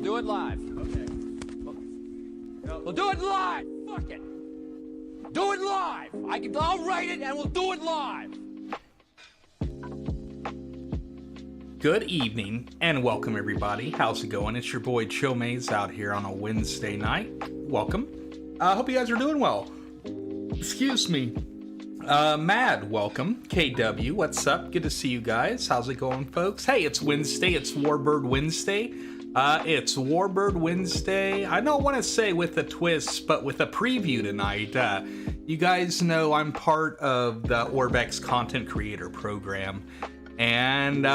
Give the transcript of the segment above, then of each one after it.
do it live. Okay. We'll do it live. Fuck it. Do it live. I'll write it and we'll do it live. Good evening and welcome everybody. How's it going? It's your boy Chomaze out here on a Wednesday night. Welcome. I hope you guys are doing well. Excuse me. Mad, welcome. KW, what's up? Good to see you guys. How's it going, folks? Hey, it's Wednesday. It's Warbird Wednesday. It's Warbird Wednesday. I don't want to say with a twist, but with a preview tonight. You guys know I'm part of the Orbex content creator program. And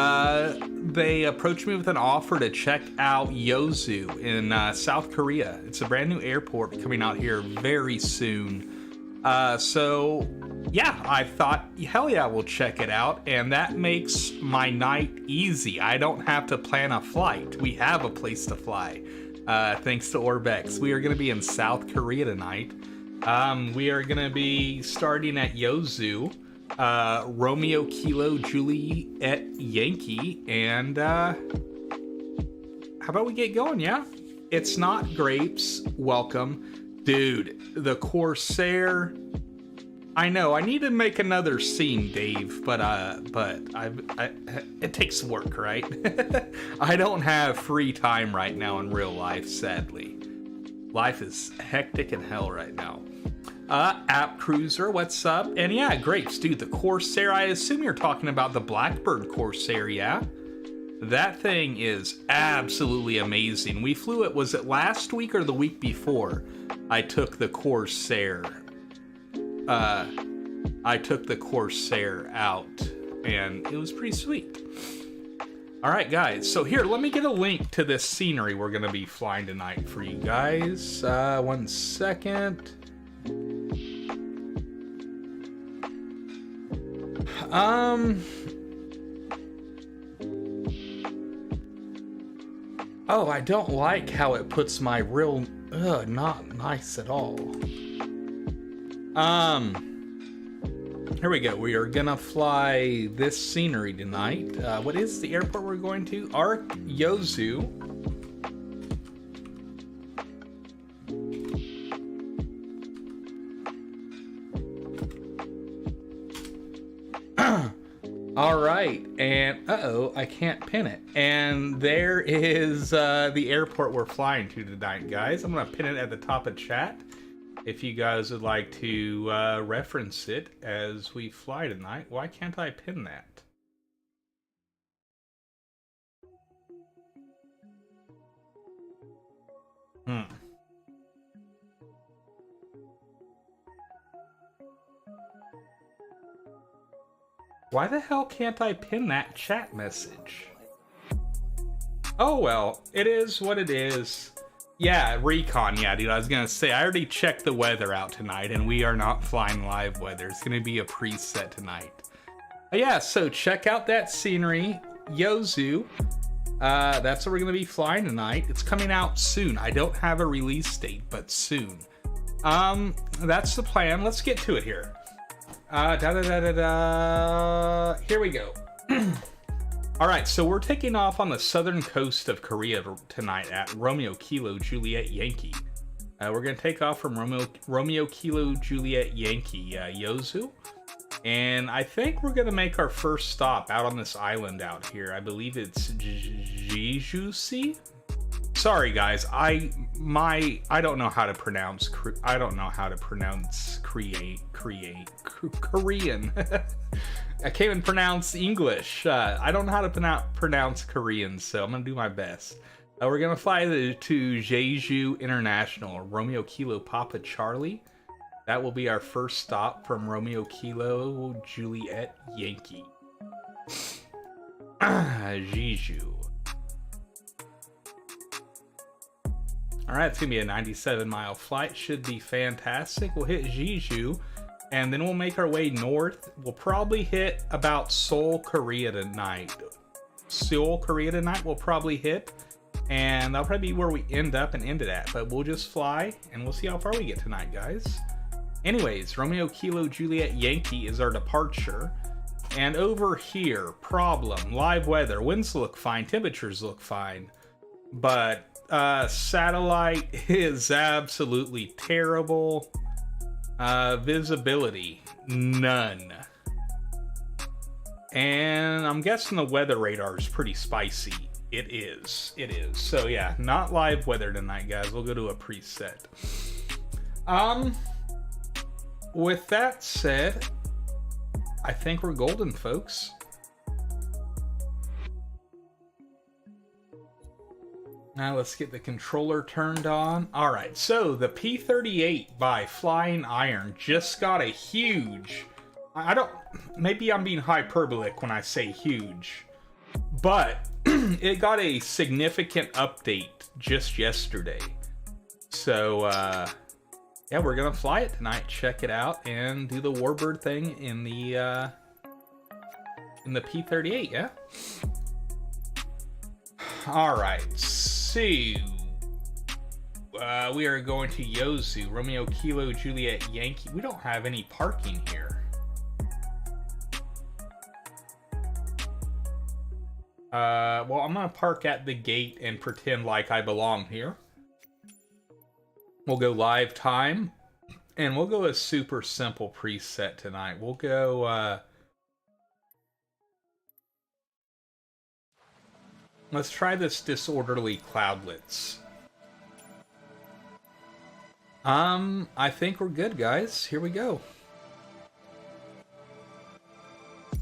they approached me with an offer to check out Yeosu in South Korea. It's a brand new airport coming out here very soon. So yeah, I thought, hell yeah, we'll check it out. And that makes my night easy. I don't have to plan a flight. We have a place to fly, thanks to Orbex. We are going to be in South Korea tonight. We are going to be starting at Yeosu. Romeo Kilo Juliet Yankee, and how about we get going? Yeah, it's not grapes. Welcome, dude. The Corsair. I know I need to make another scene, Dave, but it takes work, right? I don't have free time right now in real life, sadly. Life is hectic in hell right now. App Cruiser, what's up? And yeah, grapes, dude, the Corsair, I assume you're talking about the Blackbird Corsair, yeah? That thing is absolutely amazing. We flew it, was it last week or the week before? I took the Corsair. I took the Corsair out, and it was pretty sweet. All right, guys, so here, let me get a link to this scenery we're gonna be flying tonight for you guys. 1 second. Oh, I don't like how it puts my real, not nice at all. Here we go. We are gonna fly this scenery tonight. What is the airport we're going to? Yeosu. All right, and uh-oh, I can't pin it. And there is the airport we're flying to tonight, guys. I'm gonna pin it at the top of chat if you guys would like to reference it as we fly tonight. Why can't I pin that? Why the hell can't I pin that chat message? Oh well, it is what it is. Yeah, recon, yeah, dude, I was gonna say, I already checked the weather out tonight, and we are not flying live weather. It's gonna be a preset tonight. Yeah, so check out that scenery, Yeosu. That's what we're gonna be flying tonight. It's coming out soon. I don't have a release date, but soon. That's the plan. Let's get to it here. Here we go. All right, so we're taking off on the southern coast of Korea tonight at Romeo Kilo Juliet Yankee. We're gonna take off from Romeo Kilo Juliet Yankee, Yeosu. And I think we're gonna make our first stop out on this island out here. I believe it's Jeju. Sorry guys, I don't know how to pronounce Korean. I can't even pronounce English. I don't know how to pronounce Korean, so I'm gonna do my best. We're gonna fly to Jeju International, Romeo Kilo Papa Charlie. That will be our first stop from Romeo Kilo Juliet Yankee. Jeju. Alright, it's gonna be a 97-mile flight. Should be fantastic. We'll hit Jeju, and then we'll make our way north. We'll probably hit about Seoul, Korea tonight. Seoul, Korea tonight we'll probably hit, and that'll probably be where we end up and end it at. But we'll just fly, and we'll see how far we get tonight, guys. Anyways, Romeo Kilo Juliet Yankee is our departure. And over here, problem, live weather, winds look fine, temperatures look fine. But satellite is absolutely terrible. Visibility, none. And I'm guessing the weather radar is pretty spicy. It is. So yeah, not live weather tonight, guys. We'll go to a preset. With that said, I think we're golden, folks. Now let's get the controller turned on. All right, so the P-38 by Flying Iron just got a huge... maybe I'm being hyperbolic when I say huge, but it got a significant update just yesterday. So, yeah, we're gonna fly it tonight, check it out, and do the Warbird thing in the P-38, yeah? Alright, so... we are going to Yeosu, Romeo Kilo Juliet Yankee. We don't have any parking here. Well, I'm gonna park at the gate and pretend like I belong here. We'll go live time, and we'll go a super simple preset tonight. We'll go, let's try this Disorderly Cloudlets. I think we're good, guys. Here we go.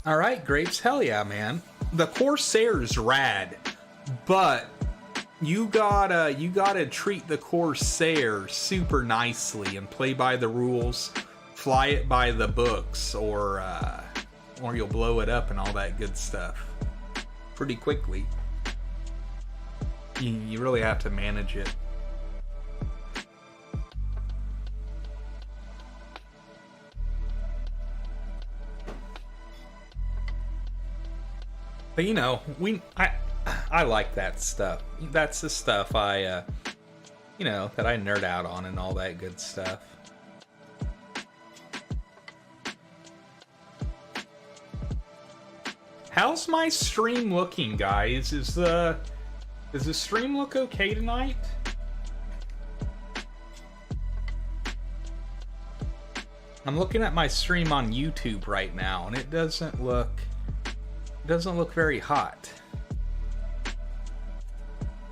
Alright, Grapes, hell yeah, man. The Corsair's rad, but you gotta treat the Corsair super nicely and play by the rules, fly it by the books, or you'll blow it up and all that good stuff pretty quickly. You really have to manage it. But you know, I like that stuff. That's the stuff I you know, that I nerd out on and all that good stuff. How's my stream looking, guys? Does the stream look okay tonight? I'm looking at my stream on YouTube right now, and it doesn't look very hot.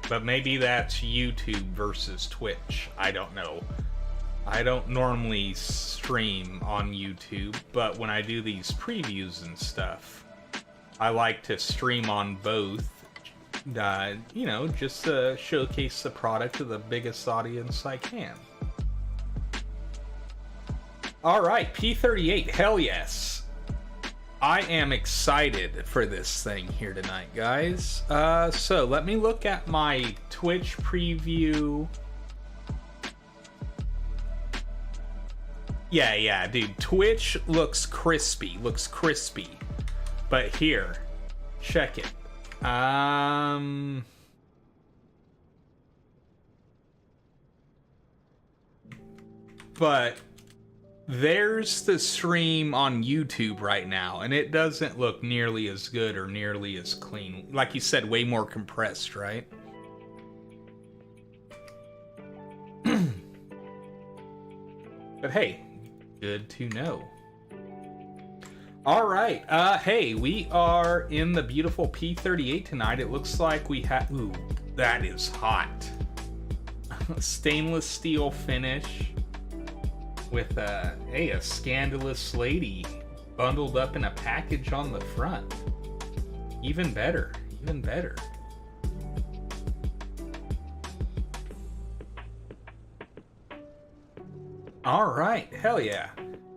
But maybe that's YouTube versus Twitch. I don't know. I don't normally stream on YouTube, but when I do these previews and stuff, I like to stream on both. You know, just to showcase the product to the biggest audience I can. Alright, P-38, hell yes. I am excited for this thing here tonight, guys. So let me look at my Twitch preview. Yeah, dude. Twitch looks crispy. But here, check it. But there's the stream on YouTube right now, and it doesn't look nearly as good or nearly as clean. Like you said, way more compressed, right? But hey, good to know. All right, hey, we are in the beautiful P-38 tonight. It looks like we have, ooh, that is hot. Stainless steel finish. With a scandalous lady bundled up in a package on the front. Even better. All right, hell yeah.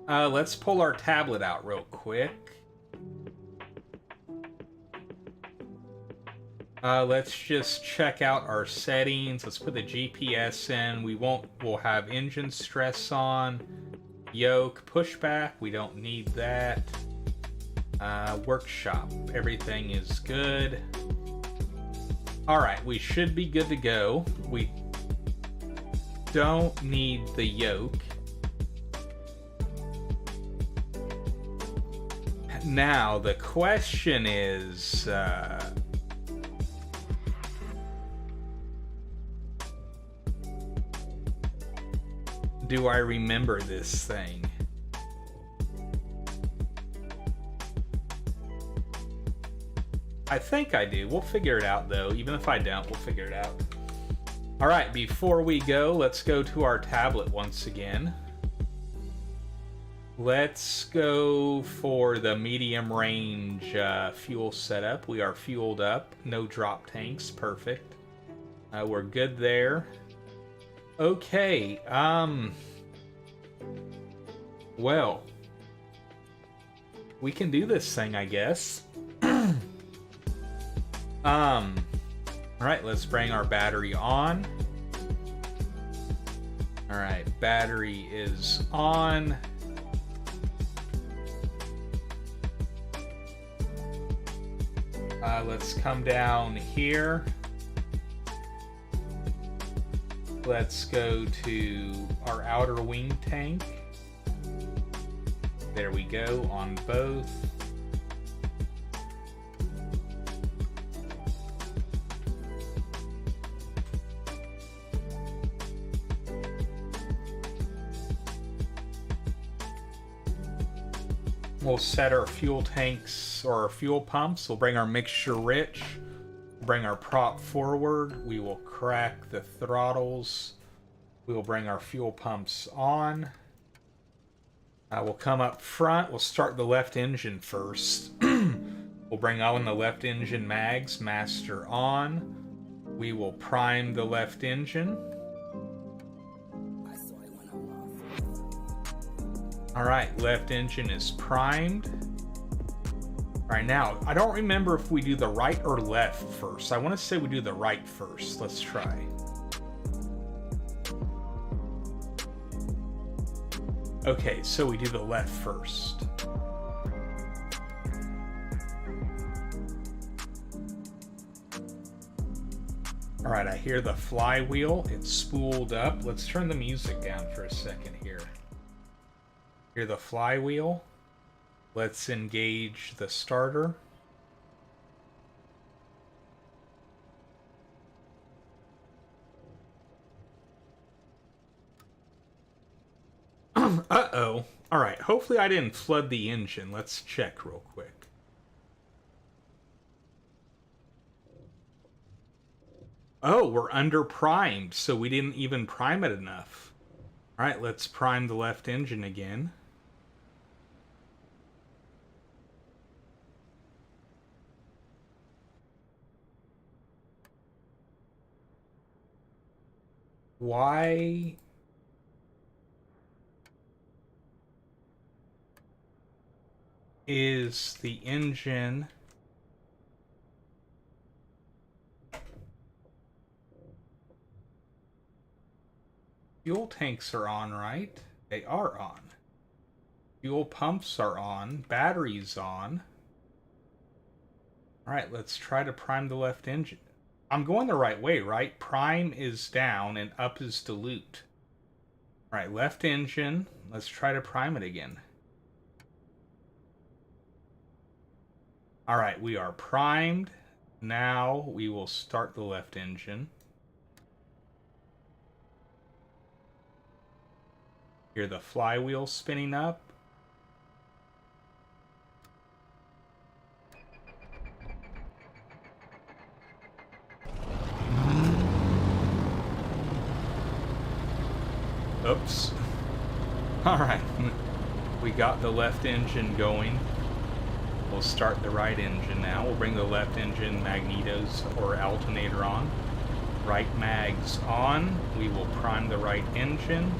Let's pull our tablet out real quick. Let's just check out our settings. Let's put the GPS in. We'll have engine stress on. Yoke, pushback, we don't need that. Workshop, everything is good. Alright, we should be good to go. We don't need the yoke. Now, the question is... do I remember this thing? I think I do. We'll figure it out, though. Even if I don't, we'll figure it out. All right, before we go, let's go to our tablet once again. Let's go for the medium range fuel setup. We are fueled up. No drop tanks. Perfect. We're good there. Okay. Well, we can do this thing, I guess. Alright, let's bring our battery on. Alright, battery is on. Let's come down here. Let's go to our outer wing tank. There we go, on both. We'll set our fuel tanks or our fuel pumps. We'll bring our mixture rich. Bring our prop forward. We will crack the throttles. We will bring our fuel pumps on. We'll come up front. We'll start the left engine first. We'll bring on the left engine mags. Master on. We will prime the left engine. Alright, left engine is primed. Alright, now, I don't remember if we do the right or left first. I want to say we do the right first. Let's try. Okay, so we do the left first. Alright, I hear the flywheel. It's spooled up. Let's turn the music down for a second here. Hear the flywheel. Let's engage the starter. Uh-oh. Alright, hopefully I didn't flood the engine. Let's check real quick. Oh, we're under primed, so we didn't even prime it enough. Alright, let's prime the left engine again. Why is the engine fuel tanks are on, right? They are on. Fuel pumps are on. Batteries on. Alright, let's try to prime the left engine. I'm going the right way, right? Prime is down and up is dilute. Alright, left engine. Let's try to prime it again. Alright, we are primed. Now we will start the left engine. Hear the flywheel spinning up. Oops. Alright, we got the left engine going. We'll start the right engine now. We'll bring the left engine magnetos or alternator on. Right mags on. We will prime the right engine.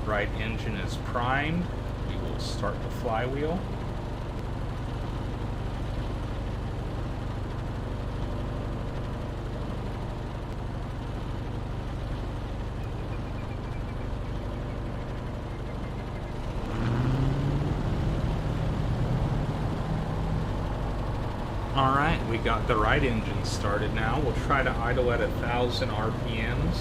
Right engine is primed. We will start the flywheel. Alright, we got the right engine started now. We'll try to idle at 1,000 RPMs.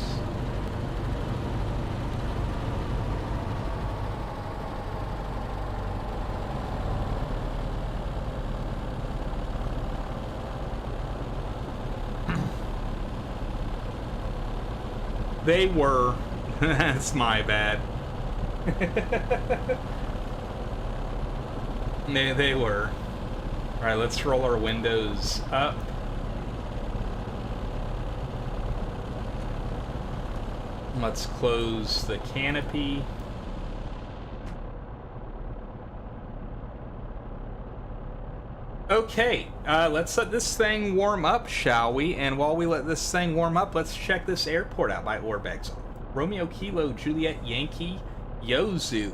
They were That's my bad. They were. Alright, let's roll our windows up. Let's close the canopy. Okay, let's let this thing warm up, shall we? And while we let this thing warm up, let's check this airport out by Orbex. Romeo Kilo Juliet Yankee Yeosu.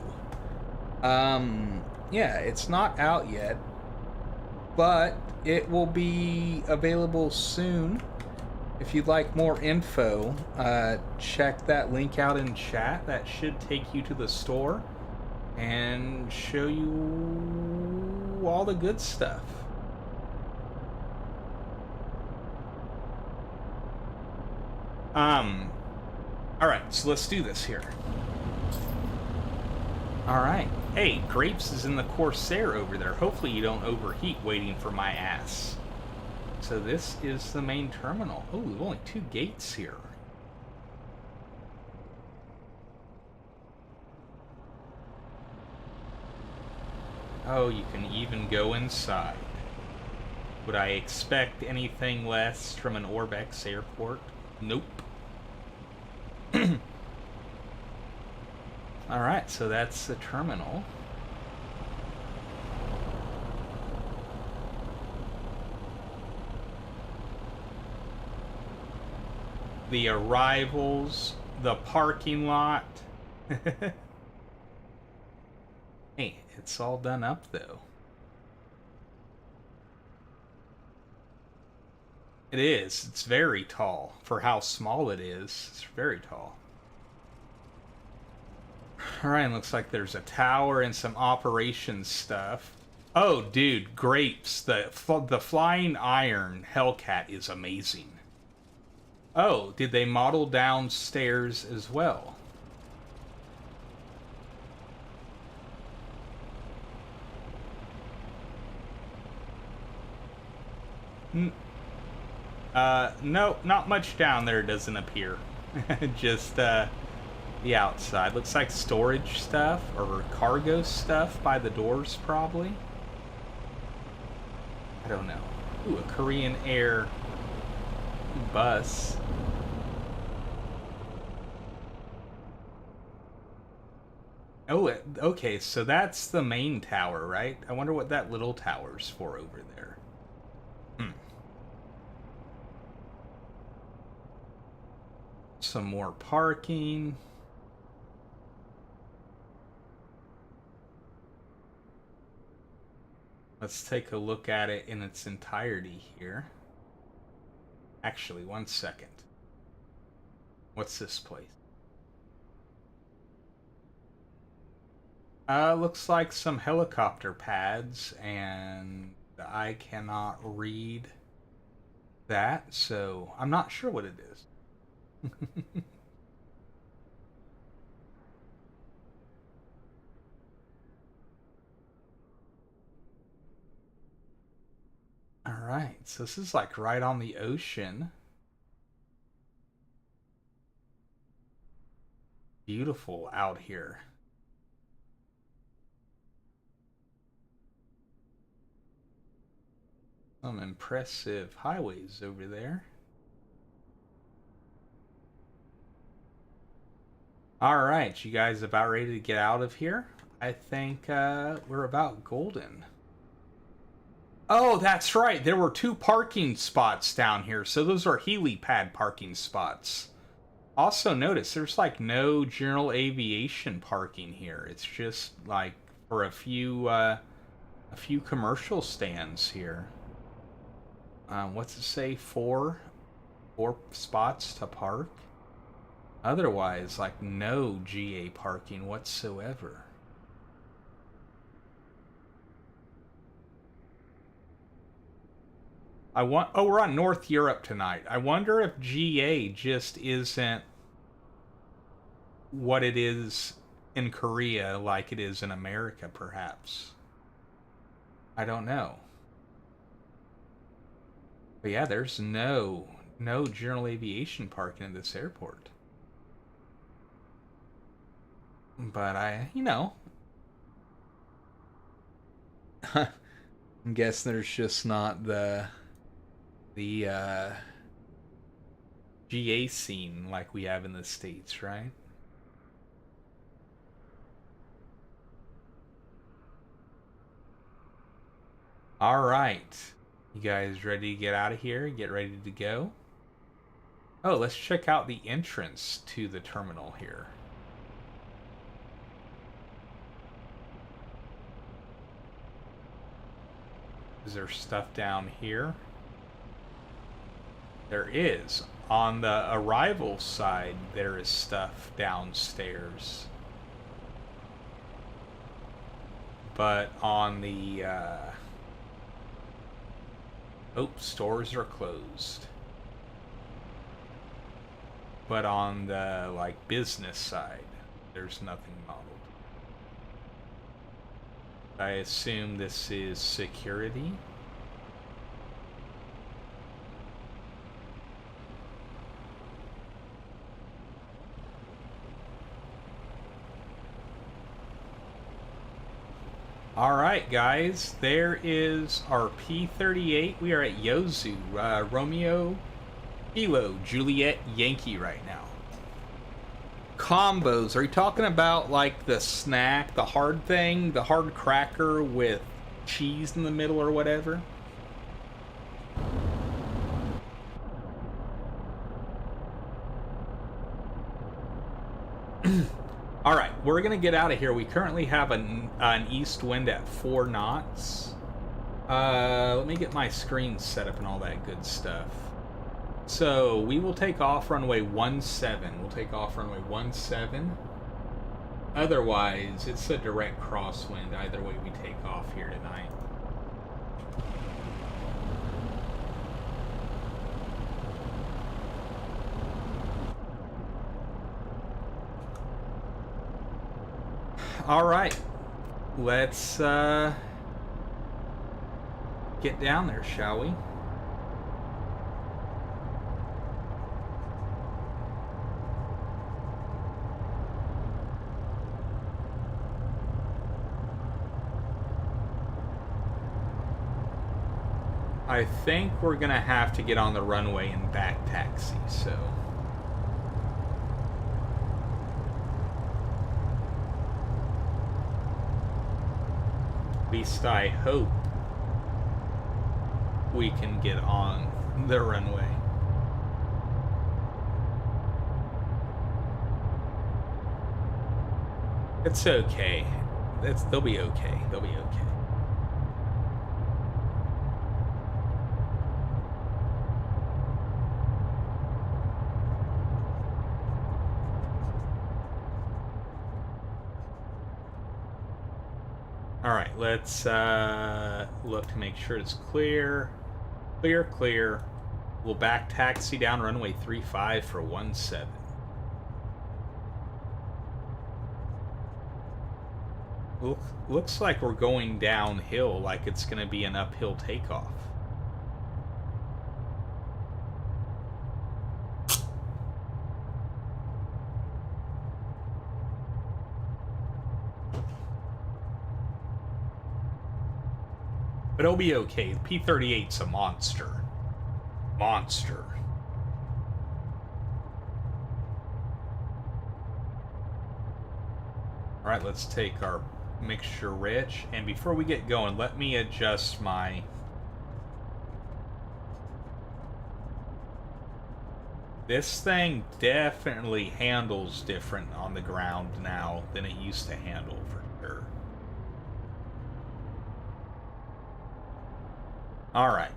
Yeah, it's not out yet, but it will be available soon. If you'd like more info, check that link out in chat. That should take you to the store and show you all the good stuff. Alright, so let's do this here. Alright. Hey, Grapes is in the Corsair over there. Hopefully you don't overheat waiting for my ass. So this is the main terminal. Oh, we've only 2 gates here. Oh, you can even go inside. Would I expect anything less from an Orbex airport? Nope. Alright, so that's the terminal. The arrivals, the parking lot. Hey, it's all done up though. It is. It's very tall. For how small it is, it's very tall. Alright, looks like there's a tower and some operations stuff. Oh, dude, Grapes. The flying iron Hellcat is amazing. Oh, did they model downstairs as well? No, not much down there doesn't appear. Just, the outside. Looks like storage stuff, or cargo stuff by the doors, probably. I don't know. Ooh, a Korean Air bus. Oh, okay, so that's the main tower, right? I wonder what that little tower's for over there. Some more parking. Let's take a look at it in its entirety here. Actually, one second. What's this place? Looks like some helicopter pads, and I cannot read that, so I'm not sure what it is. Alright, so this is like right on the ocean. Beautiful out here. Some impressive highways over there. Alright, you guys about ready to get out of here? I think we're about golden. Oh, that's right. There were 2 parking spots down here. So those are helipad parking spots. Also notice there's like no general aviation parking here. It's just like for a few commercial stands here. What's it say? 4 spots to park. Otherwise, like no GA parking whatsoever. Oh, we're on North Europe tonight. I wonder if GA just isn't what it is in Korea like it is in America, perhaps. I don't know. But yeah, there's no general aviation parking at this airport. But I guess there's just not the GA scene like we have in the States, right? All right. You guys ready to get out of here? Get ready to go? Oh, let's check out the entrance to the terminal here. Is there stuff down here? There is. On the arrival side, there is stuff downstairs. But on the, oh, stores are closed. But on the, like, business side, there's nothing modeled. I assume this is security. Alright guys, there is our P-38. We are at Yeosu, Romeo, Kilo, Juliet, Yankee right now. Combos, are you talking about like the snack, the hard thing, the hard cracker with cheese in the middle or whatever? Alright, we're going to get out of here. We currently have an east wind at 4 knots. Let me get my screen set up and all that good stuff. So, we will take off runway 17. We'll take off runway 17. Otherwise, it's a direct crosswind either way we take off here tonight. Alright, let's get down there, shall we? I think we're gonna have to get on the runway and back taxi, so... At least I hope we can get on the runway. It's okay. They'll be okay. They'll be okay. Alright, let's look to make sure it's clear. Clear, clear. We'll back taxi down runway 35 for 17. Looks like we're going downhill, like it's going to be an uphill takeoff. But it'll be okay. The P-38's a monster. Monster. Alright, let's take our mixture rich. And before we get going, let me adjust my... This thing definitely handles different on the ground now than it used to handle, for sure. Alright,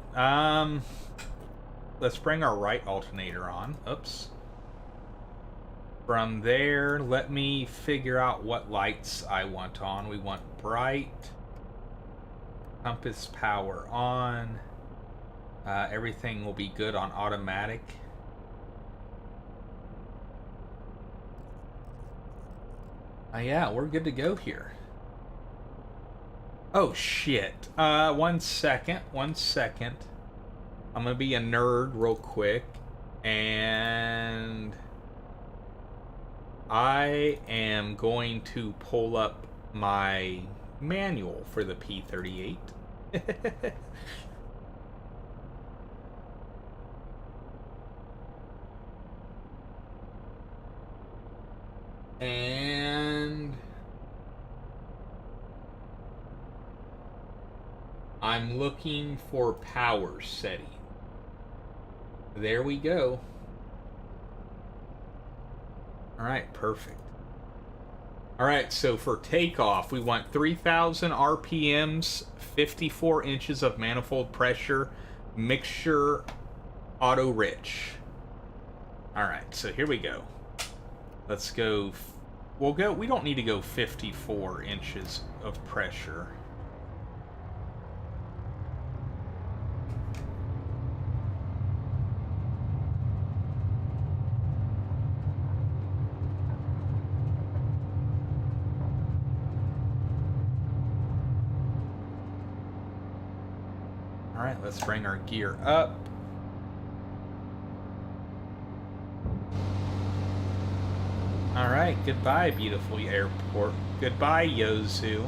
let's bring our right alternator on. Oops. From there, let me figure out what lights I want on. We want bright, compass power on, everything will be good on automatic. Yeah, we're good to go here. Oh, shit. 1 second. 1 second. I'm gonna be a nerd real quick. And... I am going to pull up my manual for the P-38. And I'm looking for power setting. There we go. Alright, perfect. Alright, so for takeoff, we want 3,000 RPMs, 54 inches of manifold pressure, mixture, auto rich. Alright, so here we go. Let's go. We don't need to go 54 inches of pressure. All right, let's bring our gear up. All right, goodbye, beautiful airport. Goodbye, Yeosu.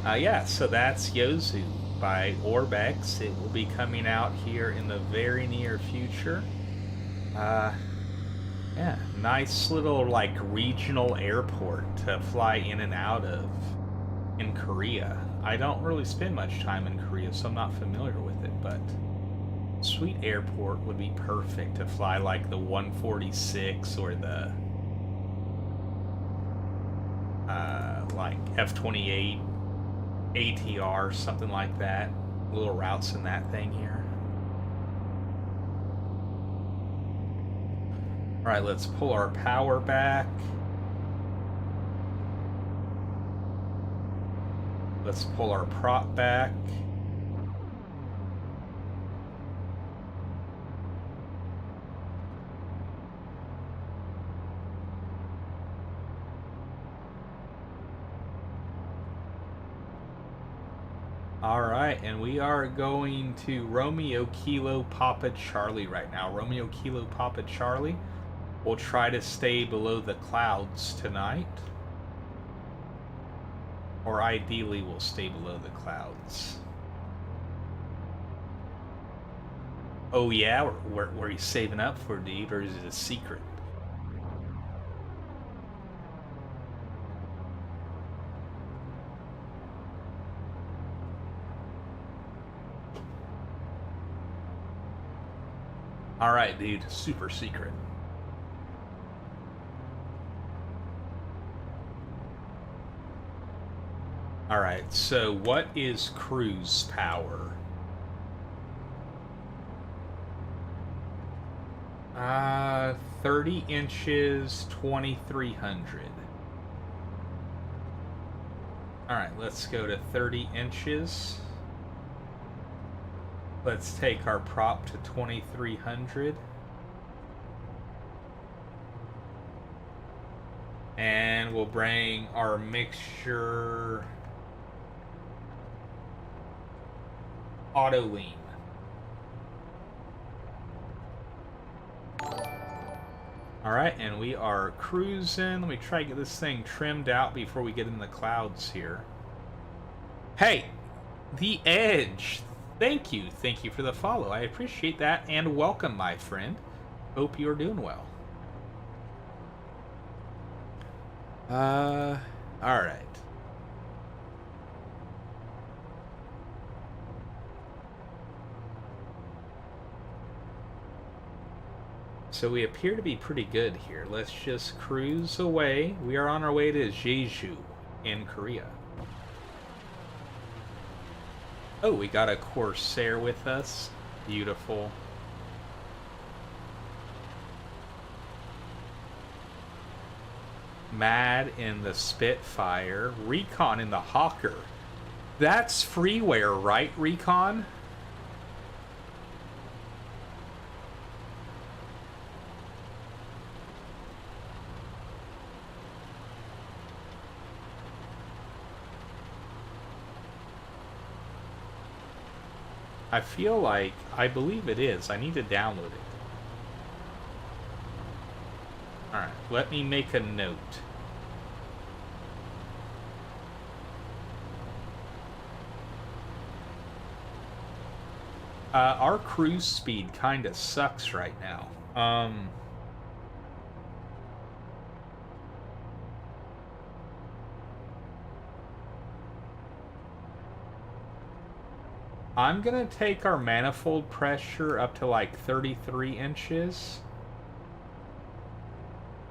Yeah, so that's Yeosu by Orbex. It will be coming out here in the very near future. Yeah, nice little, like, regional airport to fly in and out of in Korea. I don't really spend much time in Korea, so I'm not familiar with it, but sweet airport would be perfect to fly, like, the 146 or the like F-28 ATR, something like that. Little routes in that thing here. Alright, let's pull our power back. Let's pull our prop back. Alright, and we are going to Romeo Kilo Papa Charlie right now. Romeo Kilo Papa Charlie. We'll try to stay below the clouds tonight. Or ideally, we'll stay below the clouds. Oh yeah? Where are you saving up for, dude? Or is it a secret? Alright, dude. Super secret. Alright, so what is cruise power? 30 inches, 2,300. Alright, let's go to 30 inches. Let's take our prop to 2,300. And we'll bring our mixture auto lean. Alright, and we are cruising. Let me try to get this thing trimmed out before we get in the clouds here. Hey! The Edge! Thank you for the follow. I appreciate that, and welcome, my friend. Hope you're doing well. Alright. So we appear to be pretty good here. Let's just cruise away. We are on our way to Jeju in Korea. Oh, we got a Corsair with us. Beautiful. Mad in the Spitfire. Recon in the Hawker. That's freeware, right, Recon? I feel like, I believe it is. I need to download it. Alright, let me make a note. Our cruise speed kind of sucks right now. I'm gonna take our manifold pressure up to like 33 inches.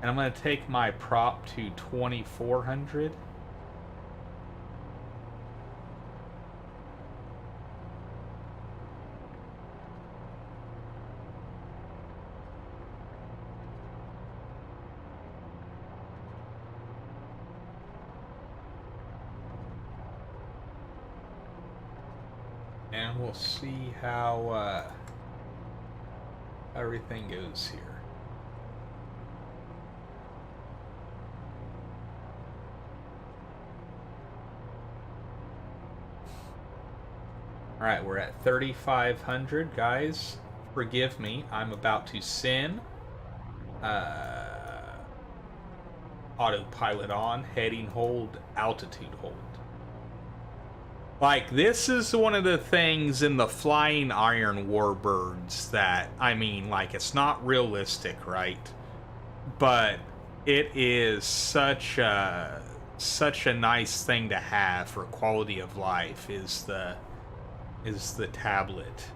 And I'm gonna take my prop to 2400. And we'll see how everything goes here. Alright, we're at 3,500, guys. Forgive me, I'm about to sin. Autopilot on, heading hold, altitude hold. Like, this is one of the things in the Flying Iron Warbirds that, I mean, like, it's not realistic, right? But it is such a nice thing to have for quality of life, is the tablet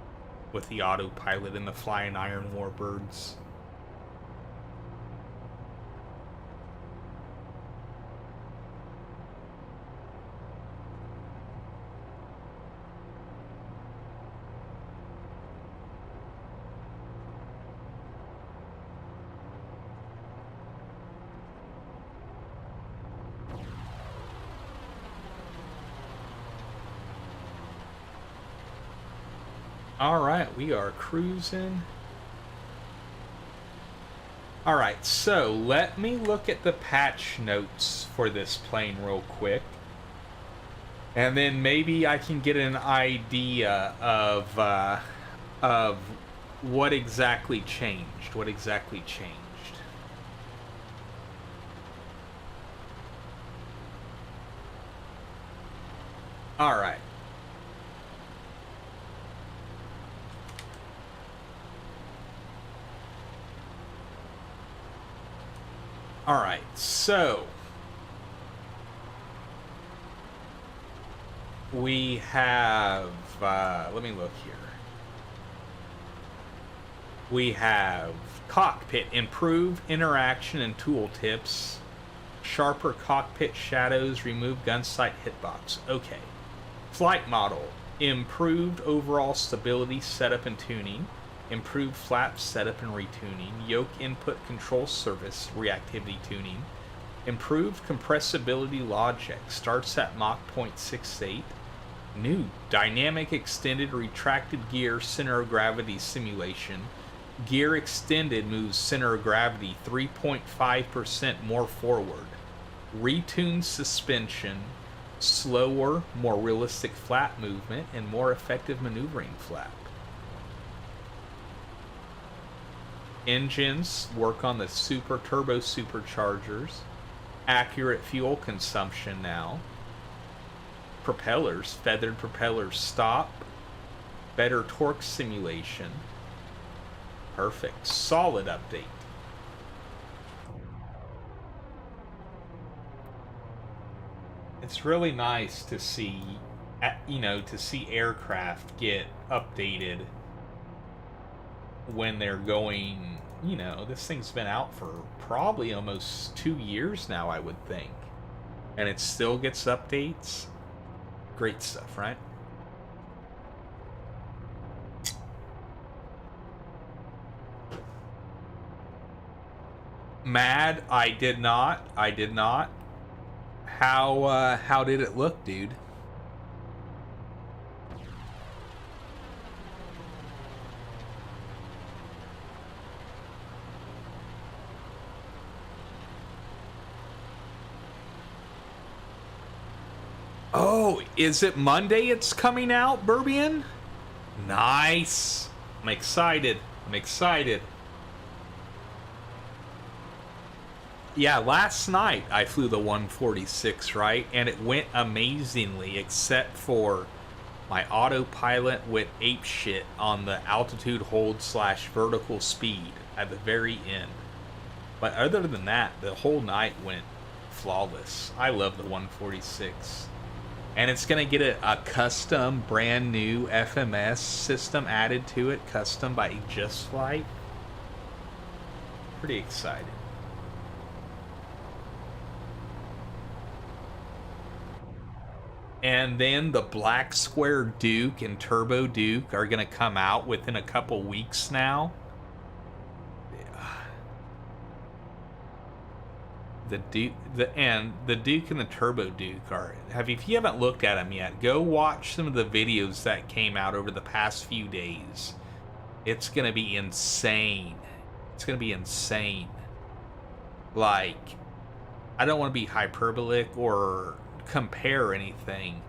with the autopilot in the Flying Iron Warbirds. Alright, we are cruising. Alright, so let me look at the patch notes for this plane real quick. And then maybe I can get an idea of what exactly changed. What exactly changed. Alright. Alright, so we have, let me look here. We have cockpit, improved interaction and tooltips, sharper cockpit shadows, remove gun sight hitbox. Okay. Flight model, improved overall stability, setup and tuning. Improved flap setup and retuning, yoke input control surface reactivity tuning, improved compressibility logic, starts at Mach 0.68, new dynamic extended retracted gear center of gravity simulation, gear extended moves center of gravity 3.5% more forward, retuned suspension, slower, more realistic flap movement, and more effective maneuvering flap. Engines work on the super turbo superchargers. Accurate fuel consumption now. Propellers, feathered propellers stop. Better torque simulation. Perfect. Solid update. It's really nice to see, to see aircraft get updated when they're going, this thing's been out for probably almost 2 years now, I would think. And it still gets updates. Great stuff, right? Mad, I did not. How did it look, dude? Oh, is it Monday it's coming out, Burbian? Nice. I'm excited. Yeah, last night I flew the 146, right? And it went amazingly, except for my autopilot went apeshit on the altitude hold slash vertical speed at the very end. But other than that, the whole night went flawless. I love the 146. And it's going to get a custom, brand new FMS system added to it, custom by Just Flight. Pretty excited. And then the Black Square Duke and Turbo Duke are going to come out within a couple weeks now. The Duke and the Turbo Duke are if you haven't looked at them yet, go watch some of the videos that came out over the past few days. It's going to be insane. It's going to be insane. Like, I don't want to be hyperbolic or compare anything,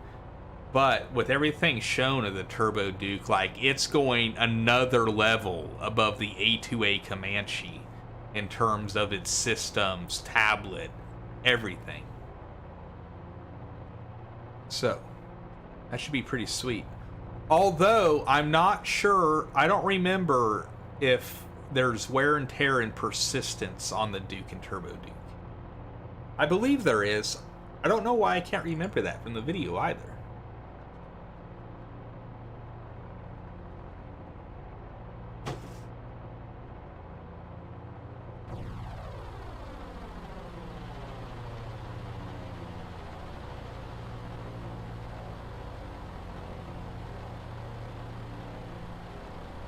but with everything shown of the Turbo Duke, like, it's going another level above the A2A Comanche in terms of its systems, tablet, everything. So that should be pretty sweet. Although I'm not sure, I don't remember if there's wear and tear and persistence on the Duke and Turbo Duke. I believe there is. I don't know why I can't remember that from the video either.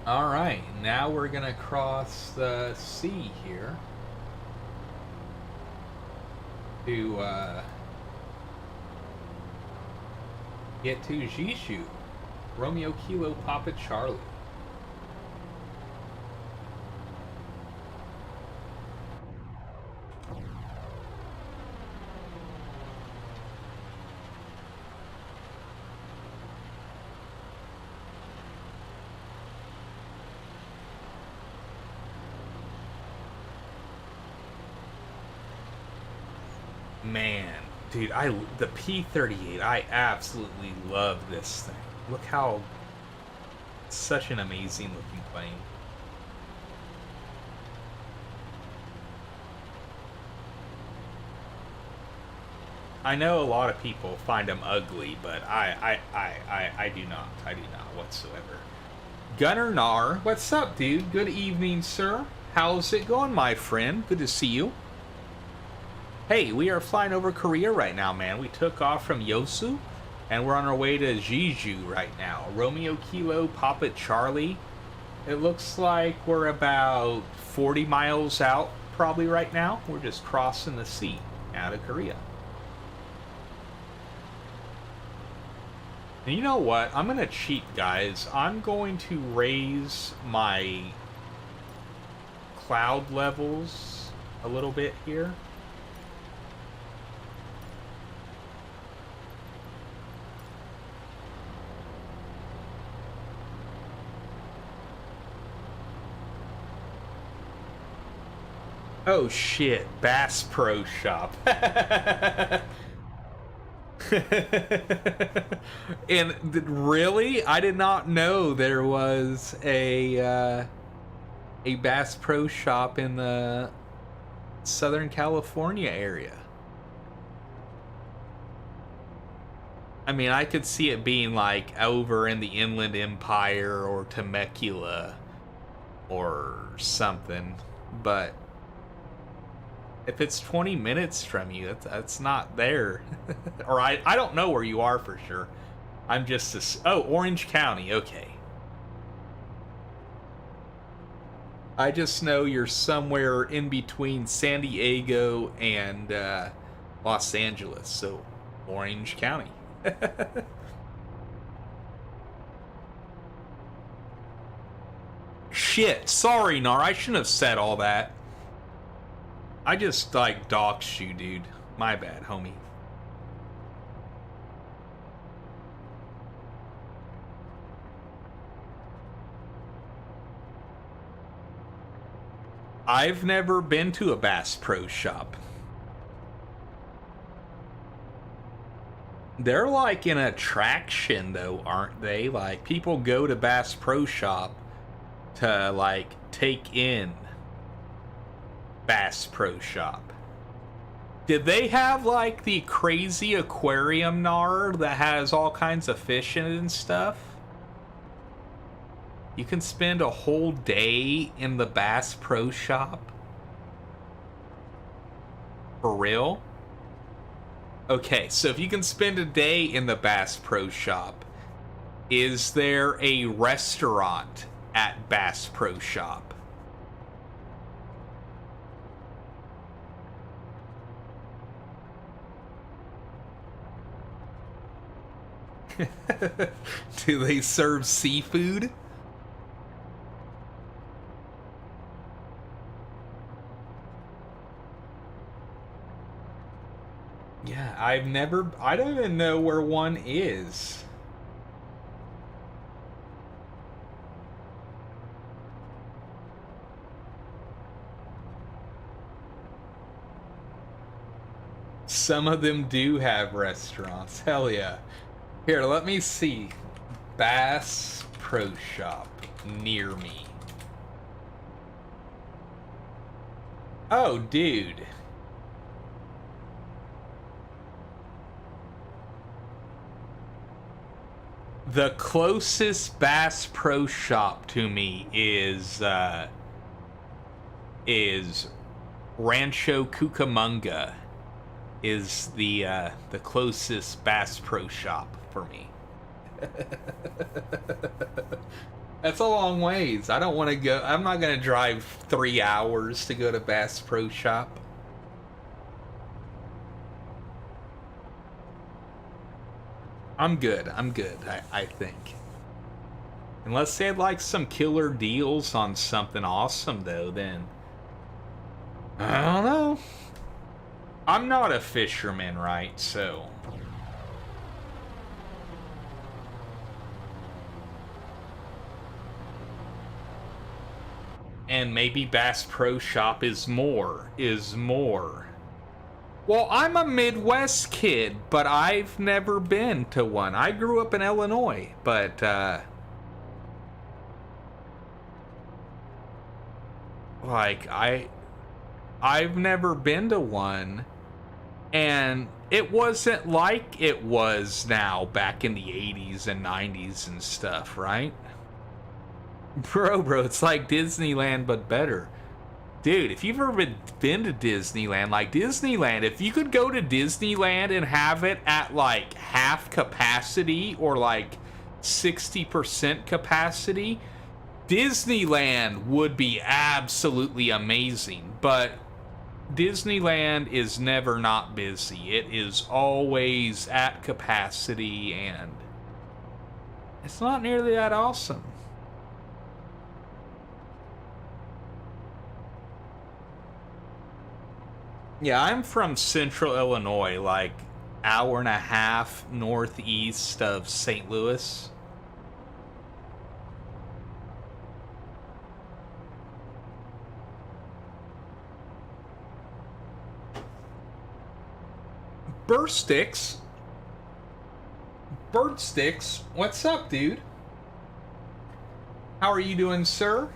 All right, now we're gonna cross the sea here to get to Yeosu, Romeo Kilo Papa Charlie. Man, dude, the P-38, I absolutely love this thing. Look how, such an amazing looking plane. I know a lot of people find them ugly, but I do not. I do not whatsoever. Gunnar Nar, what's up, dude? Good evening, sir. How's it going, my friend? Good to see you. Hey, we are flying over Korea right now, man. We took off from Yeosu, and we're on our way to Jeju right now. Romeo Kilo Papa Charlie. It looks like we're about 40 miles out probably right now. We're just crossing the sea out of Korea. And you know what? I'm going to cheat, guys. I'm going to raise my cloud levels a little bit here. Oh shit, Bass Pro Shop. And really, I did not know there was a Bass Pro Shop in the Southern California area. I mean, I could see it being like over in the Inland Empire or Temecula or something, but if it's 20 minutes from you, that's not there. Or I don't know where you are for sure. I'm just oh, Orange County, okay. I just know you're somewhere in between San Diego and Los Angeles, so Orange County. Shit, sorry, Nar, I shouldn't have said all that. I just, like, doxed you, dude. My bad, homie. I've never been to a Bass Pro Shop. They're like an attraction, though, aren't they? Like, people go to Bass Pro Shop to, like, take in Bass Pro Shop. Did they have, like, the crazy aquarium nard that has all kinds of fish in it and stuff? You can spend a whole day in the Bass Pro Shop? For real? Okay, so if you can spend a day in the Bass Pro Shop, is there a restaurant at Bass Pro Shop? Do they serve seafood? Yeah, I don't even know where one is. Some of them do have restaurants. Hell yeah. Here, let me see. Bass Pro Shop near me. Oh, dude. The closest Bass Pro Shop to me is Rancho Cucamonga is the closest Bass Pro Shop for me. That's a long ways. I don't want to go. I'm not going to drive 3 hours to go to Bass Pro Shop. I'm good. I think. Unless they had like some killer deals on something awesome, though, then I don't know. I'm not a fisherman, right? So and maybe Bass Pro Shop is more. Well, I'm a Midwest kid, but I've never been to one. I grew up in Illinois, but like I've never been to one, and it wasn't like it was now back in the 80s and 90s and stuff, right? Bro, it's like Disneyland but better. Dude, if you've ever been to Disneyland, like Disneyland, if you could go to Disneyland and have it at like half capacity or like 60% capacity, Disneyland would be absolutely amazing. But Disneyland is never not busy. It is always at capacity, and it's not nearly that awesome. Yeah, I'm from central Illinois, like hour and a half northeast of St. Louis. Bird Sticks, what's up, dude? How are you doing, sir?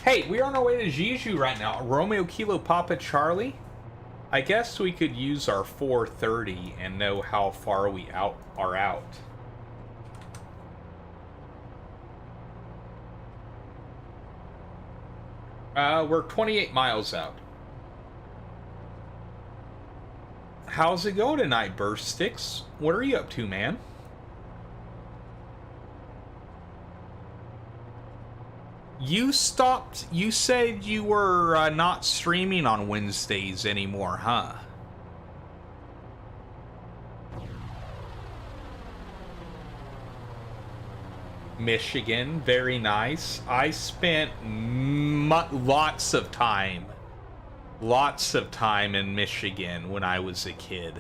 Hey, we're on our way to Jeju right now. Romeo Kilo Papa Charlie. I guess we could use our 430 and know how far we are out. We're 28 miles out. How's it going tonight, Burst Sticks? What are you up to, man? You said you were not streaming on Wednesdays anymore, huh? Michigan, very nice. I spent lots of time in Michigan when I was a kid.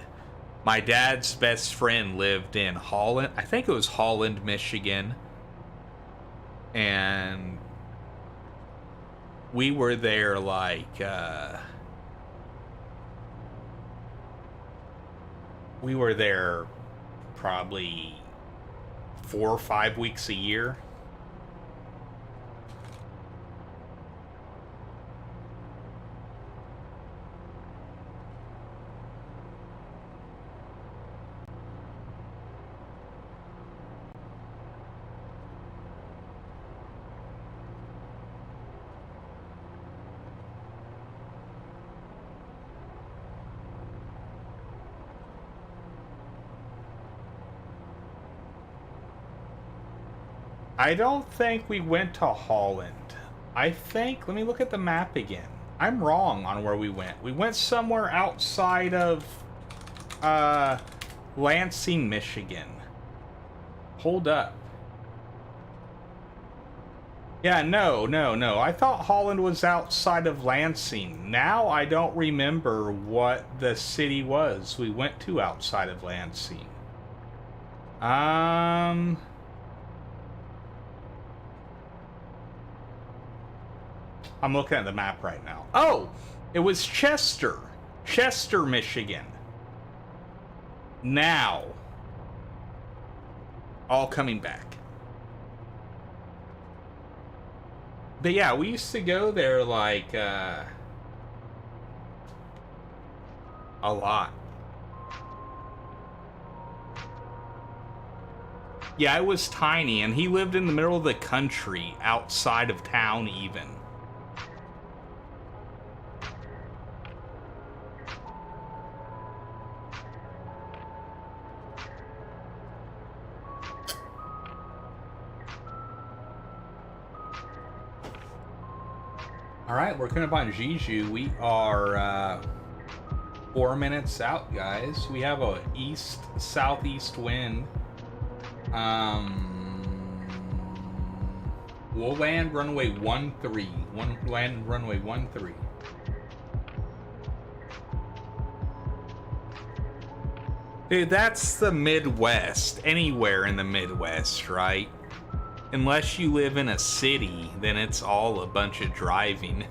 My dad's best friend lived in Holland. I think it was Holland, Michigan. And we were there like we were there probably 4 or 5 weeks a year. I don't think we went to Holland. I think, let me look at the map again. I'm wrong on where we went. We went somewhere outside of Lansing, Michigan. Hold up. Yeah, no. I thought Holland was outside of Lansing. Now I don't remember what the city was we went to outside of Lansing. I'm looking at the map right now. Oh, it was Chester, Michigan. Now, all coming back. But yeah, we used to go there like a lot. Yeah, it was tiny, and he lived in the middle of the country, outside of town even. Alright, we're coming up on Jeju. We are 4 minutes out, guys. We have a southeast wind. We'll land runway 13. Land runway 13. Dude, that's the Midwest. Anywhere in the Midwest, right? Unless you live in a city, then it's all a bunch of driving.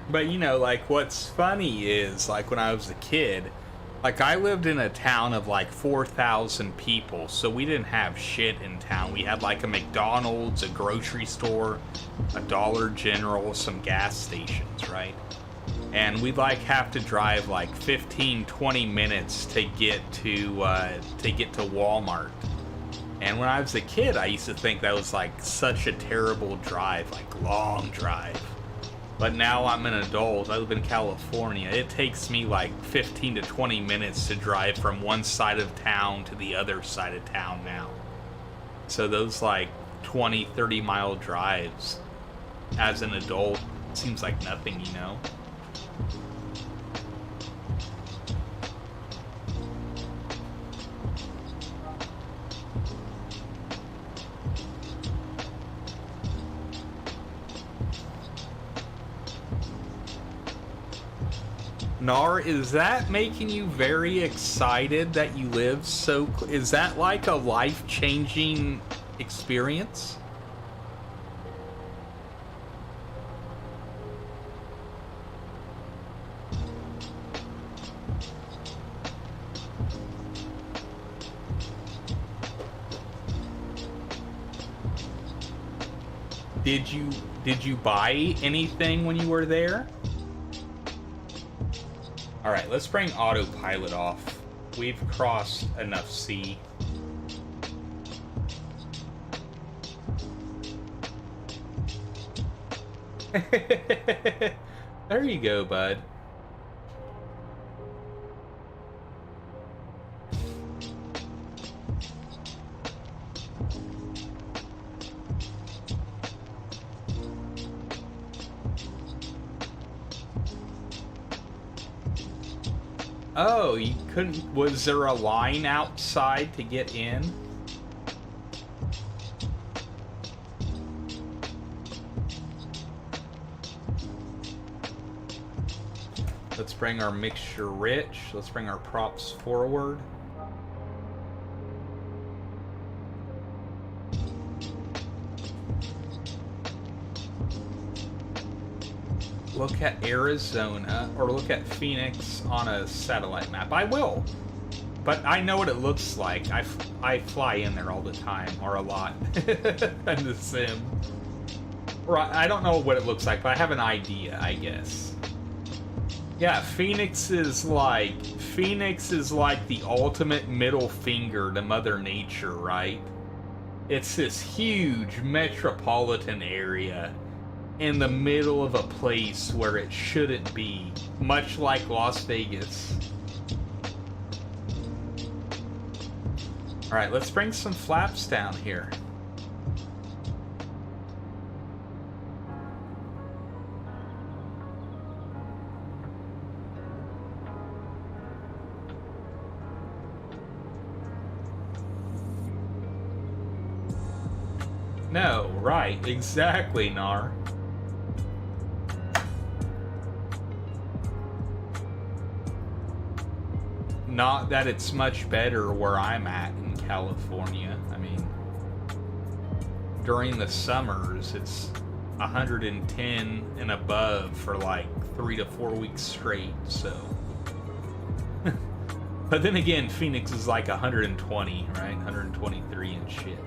But you know, like, what's funny is, like, when I was a kid, like, I lived in a town of like 4,000 people, so we didn't have shit in town. We had like a McDonald's, a grocery store, a Dollar General, some gas stations, right? And we'd like have to drive like 15-20 minutes to get to Walmart. And when I was a kid, I used to think that was like such a terrible drive, like long drive. But now I'm an adult, I live in California, it takes me like 15 to 20 minutes to drive from one side of town to the other side of town now. So those like 20, 30 mile drives as an adult seems like nothing, you know? Nar, is that making you very excited that you live so... Is that like a life-changing experience? Did you buy anything when you were there? Alright, let's bring autopilot off. We've crossed enough sea. There you go, bud. Oh, you couldn't... Was there a line outside to get in? Let's bring our mixture rich. Let's bring our props forward. Look at Arizona, or look at Phoenix on a satellite map. I will, but I know what it looks like. I fly in there all the time, or a lot, in the sim. Right, I don't know what it looks like, but I have an idea, I guess. Yeah, Phoenix is like the ultimate middle finger to Mother Nature, right? It's this huge metropolitan area in the middle of a place where it shouldn't be, much like Las Vegas. Alright, let's bring some flaps down here. No, right, exactly, Nar. Not that it's much better where I'm at in California. I mean, during the summers, it's 110 and above for like 3 to 4 weeks straight, so. But then again, Phoenix is like 120, right? 123 and shit.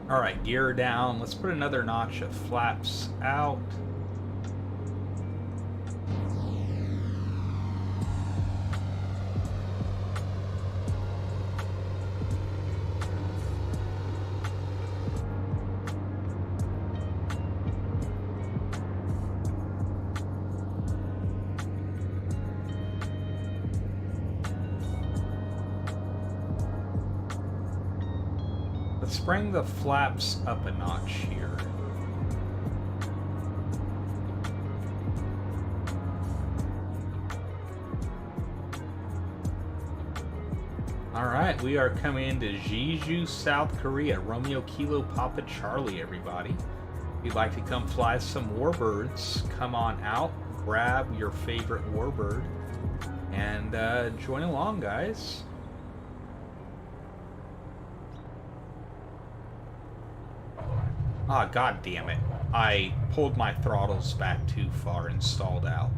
Alright, gear down. Let's put another notch of flaps out. Let's bring the flaps up a notch here. Alright, we are coming into Jeju, South Korea. Romeo Kilo Papa Charlie, everybody. If you'd like to come fly some Warbirds, come on out, grab your favorite Warbird, and join along, guys. Ah, god damn it. I pulled my throttles back too far and stalled out.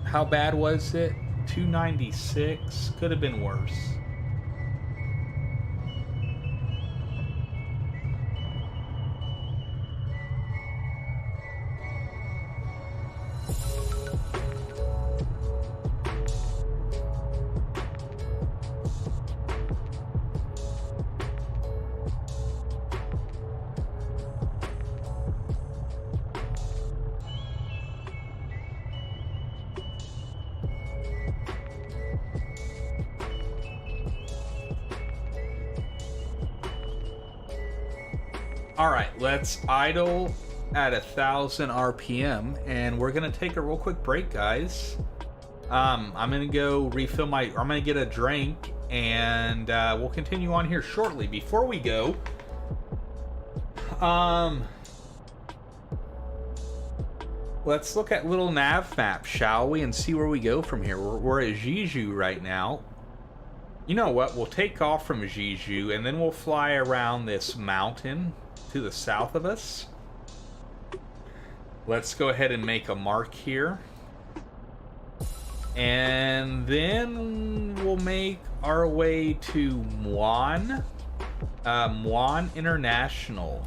How bad was it? 296? Could have been worse. Alright, let's idle at 1,000 RPM, and we're gonna take a real quick break, guys. I'm gonna go refill I'm gonna get a drink, and we'll continue on here shortly. Before we go, let's look at little nav map, shall we, and see where we go from here. We're at Jeju right now. You know what, we'll take off from Jeju, and then we'll fly around this mountain to the south of us. Let's go ahead and make a mark here. And then we'll make our way to Muan. Muan International.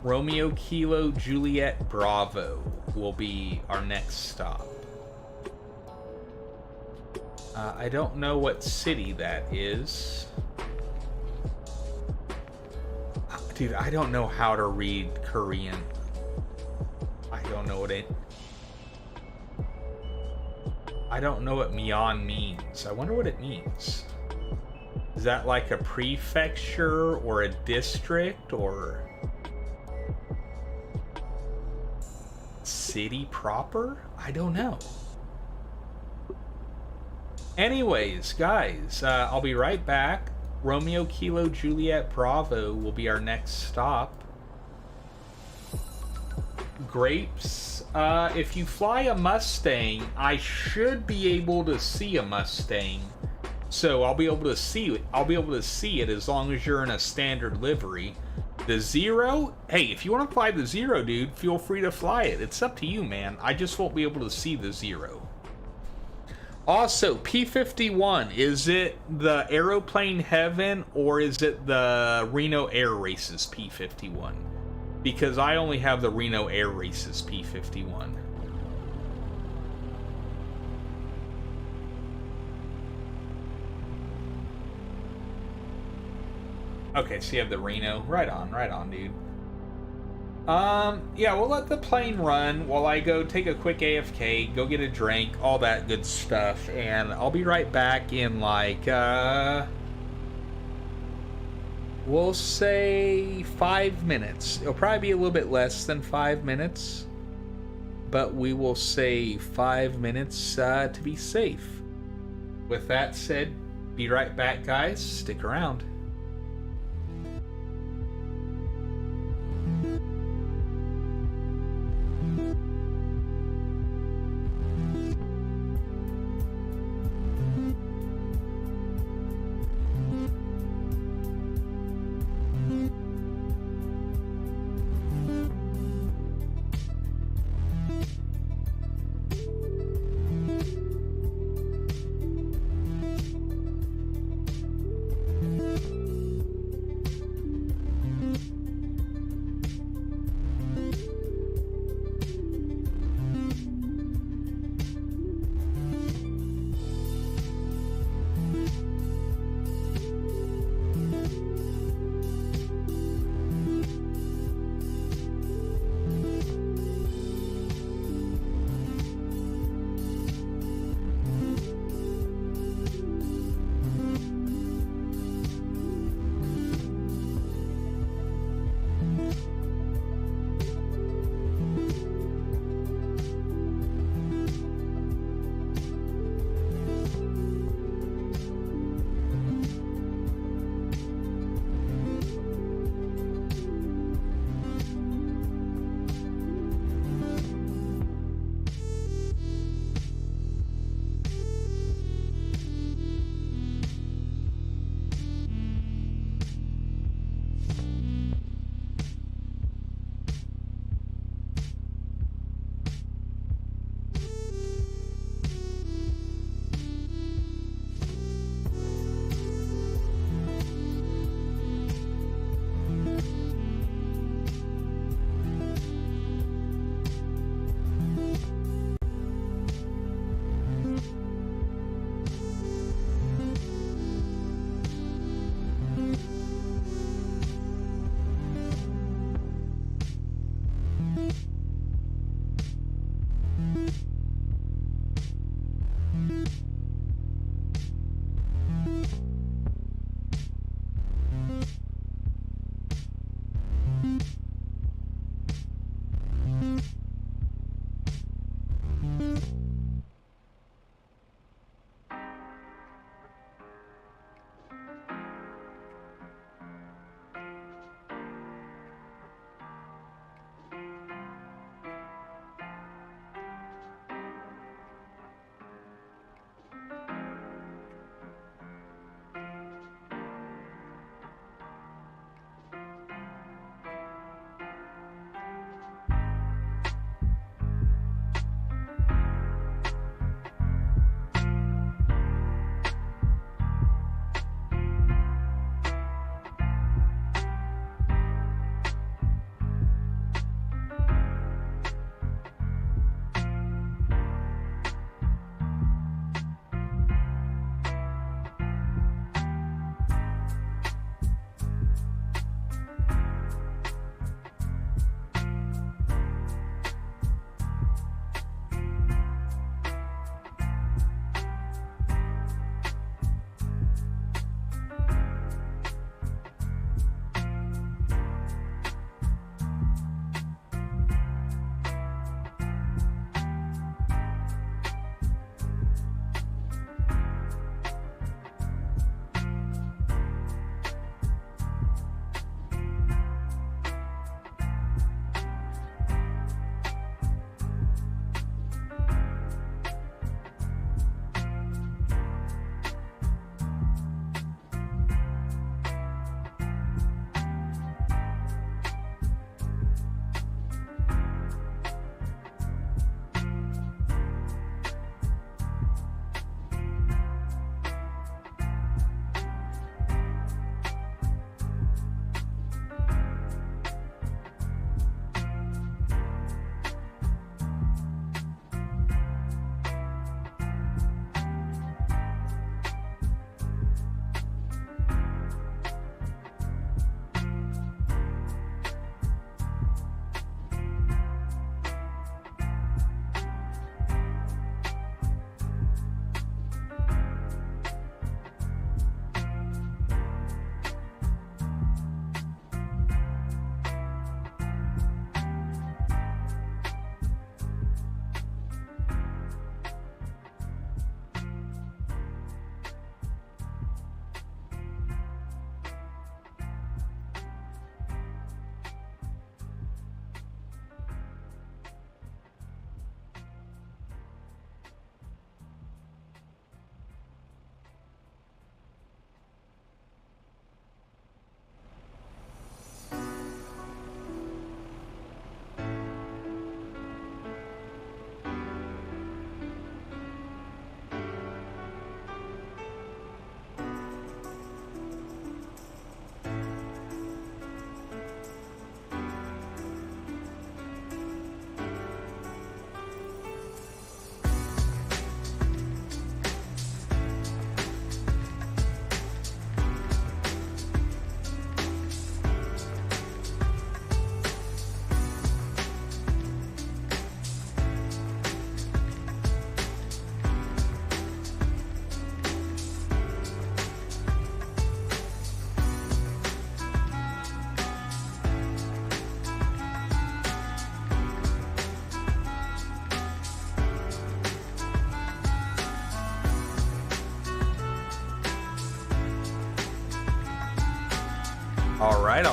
Romeo Kilo Juliet Bravo will be our next stop. I don't know what city that is. Dude, I don't know how to read Korean. I don't know what I don't know what Myeon means. I wonder what it means. Is that like a prefecture or a district, or... city proper? I don't know. Anyways, guys, I'll be right back. Romeo Kilo Juliet Bravo will be our next stop. Grapes. If you fly a Mustang, I should be able to see a Mustang. So I'll be able to see it. I'll be able to see it as long as you're in a standard livery. The Zero, hey, if you want to fly the Zero, dude, feel free to fly it. It's up to you, man. I just won't be able to see the Zero. Also, P-51, is it the Aeroplane Heaven or is it the Reno Air Races P-51? Because I only have the Reno Air Races P-51. Okay, so you have the Reno. Right on, dude. Yeah, we'll let the plane run while I go take a quick AFK, go get a drink, all that good stuff, and I'll be right back in like, we'll say 5 minutes. It'll probably be a little bit less than 5 minutes, but we will say 5 minutes to be safe. With that said, be right back, guys. Stick around. All right.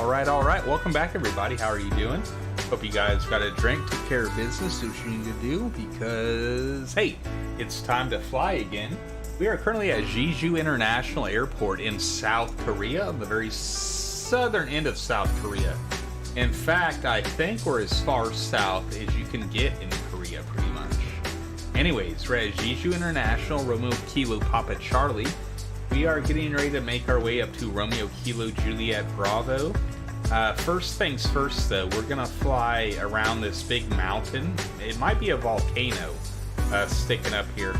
Welcome back, everybody. How are you doing? Hope you guys got a drink, took care of business, do what you need to do, because, hey, it's time to fly again. We are currently at Jeju International Airport in South Korea, on the very southern end of South Korea. In fact, I think we're as far south as you can get in Korea, pretty much. Anyways, we're at Jeju International, Romeo Kilo Papa Charlie. We are getting ready to make our way up to Romeo Kilo Juliet Bravo. First things first, though, we're gonna fly around this big mountain. It might be a volcano sticking up here.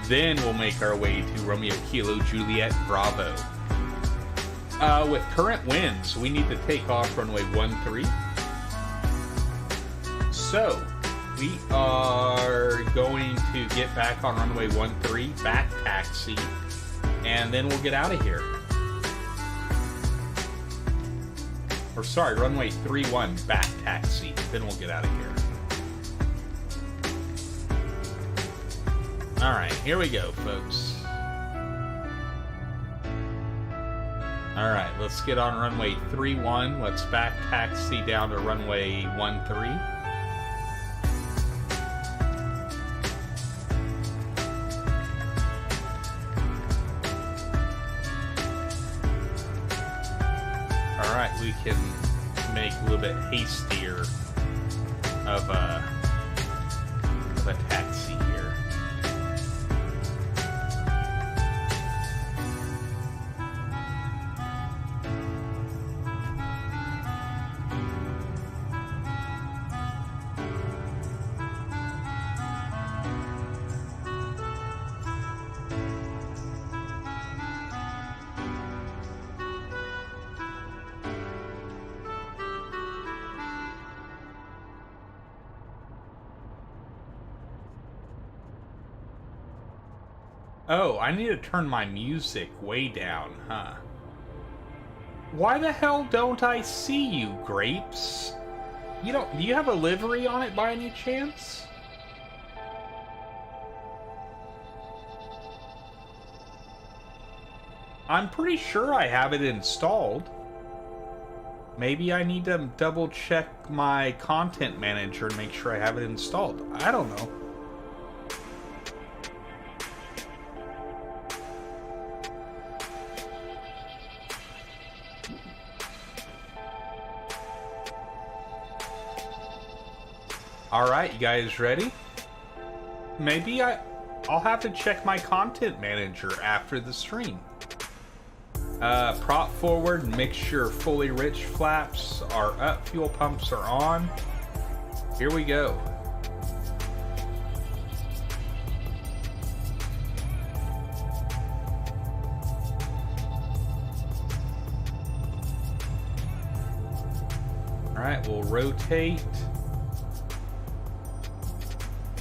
Then we'll make our way to Romeo Kilo Juliet Bravo. With current winds, we need to take off runway 13. So, we are going to get back on runway 13, back taxi, and then we'll get out of here. Or sorry, runway 31, back taxi, then we'll get out of here. Alright, here we go, folks. Alright, let's get on runway 31. Let's back taxi down to runway 13. Alright, we can make a little bit hastier of a taxi here. Oh, I need to turn my music way down, huh? Why the hell don't I see you, Grapes? Do you have a livery on it by any chance? I'm pretty sure I have it installed. Maybe I need to double check my content manager and make sure I have it installed. I don't know. Alright, you guys ready? Maybe I'll have to check my content manager after the stream. Prop forward, mixture fully rich, flaps are up, fuel pumps are on. Here we go. Alright, we'll rotate.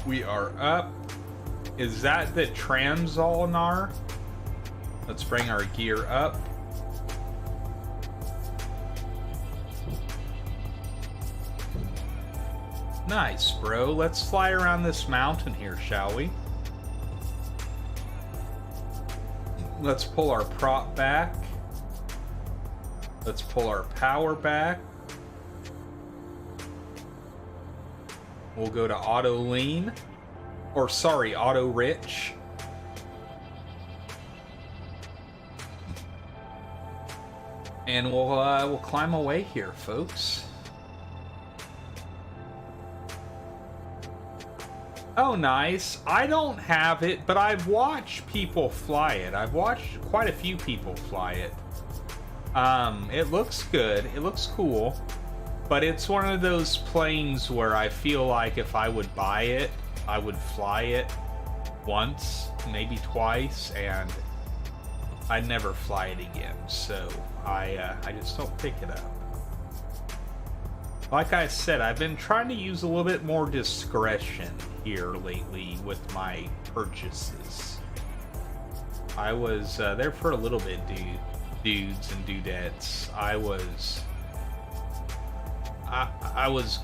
We are up. Is that the Transolnar? Let's bring our gear up. Nice, bro. Let's fly around this mountain here, shall we? Let's pull our prop back. Let's pull our power back. We'll go to auto lean, or sorry, auto rich. And we'll climb away here, folks. Oh, nice. I don't have it, but I've watched people fly it. I've watched quite a few people fly it. It looks good. It looks cool. But it's one of those planes where I feel like if I would buy it, I would fly it once, maybe twice, and I'd never fly it again. So I just don't pick it up. Like I said, I've been trying to use a little bit more discretion here lately with my purchases. I was there for a little bit, dudes and dudettes. I was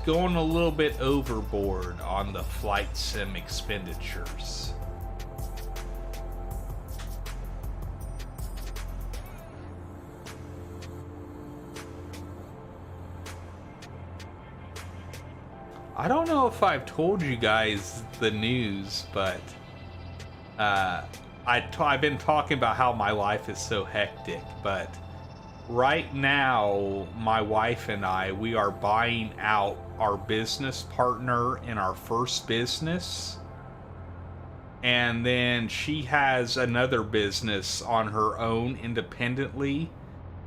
going a little bit overboard on the flight sim expenditures. I don't know if I've told you guys the news, but I've been talking about how my life is so hectic, but right now, my wife and we are buying out our business partner in our first business. And then she has another business on her own independently.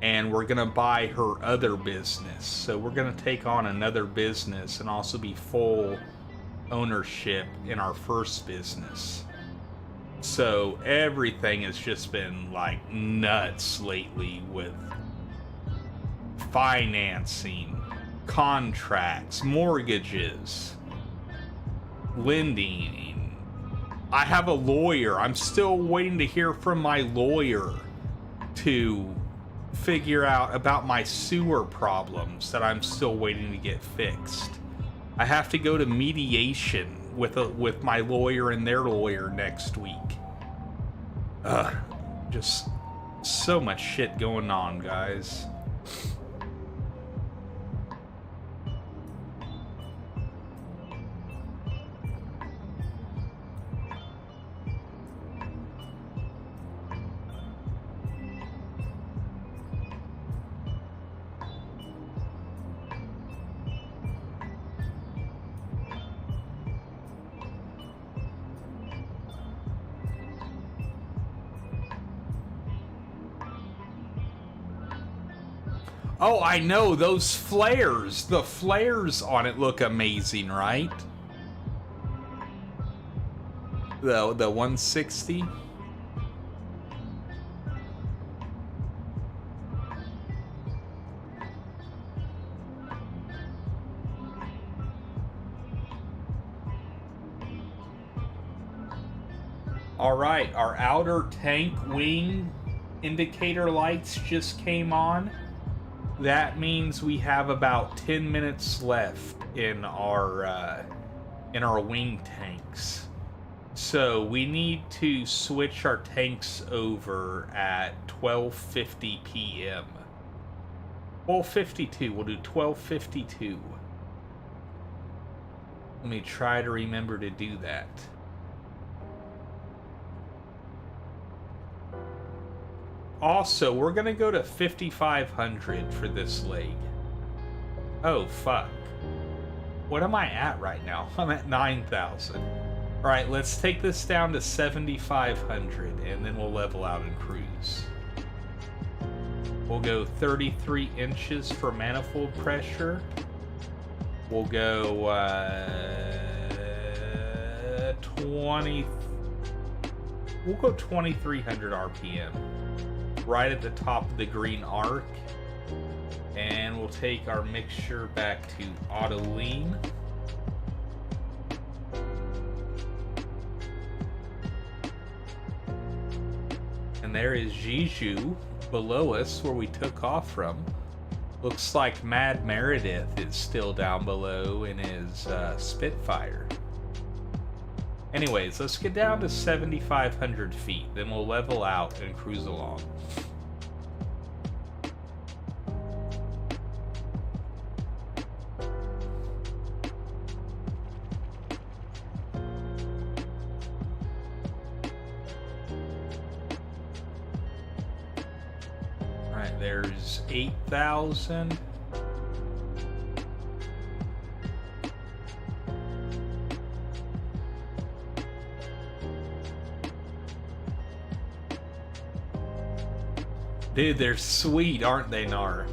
And we're going to buy her other business. So we're going to take on another business and also be full ownership in our first business. So everything has just been like nuts lately with financing, contracts, mortgages, lending. I have a lawyer. I'm still waiting to hear from my lawyer to figure out about my sewer problems that I'm still waiting to get fixed. I have to go to mediation with my lawyer and their lawyer next week. Just so much shit going on, guys. Oh, I know, those flares. The flares on it look amazing, right? The 160. All right, our outer tank wing indicator lights just came on. That means we have about 10 minutes left in our wing tanks. So we need to switch our tanks over at 12:50 p.m. 12:52. We'll do 12:52. Let me try to remember to do that. Also, we're gonna go to 5,500 for this leg. Oh, fuck. What am I at right now? I'm at 9,000. Alright, let's take this down to 7,500, and then we'll level out and cruise. We'll go 33 inches for manifold pressure. We'll go, 2,300 RPM. Right at the top of the green arc, and we'll take our mixture back to auto lean. And there is Jeju below us where we took off from. Looks like Mad Meredith is still down below in his Spitfire. Anyways, let's get down to 7,500 feet, then we'll level out and cruise along. Alright, there's 8,000. Dude, they're sweet, aren't they, Nar?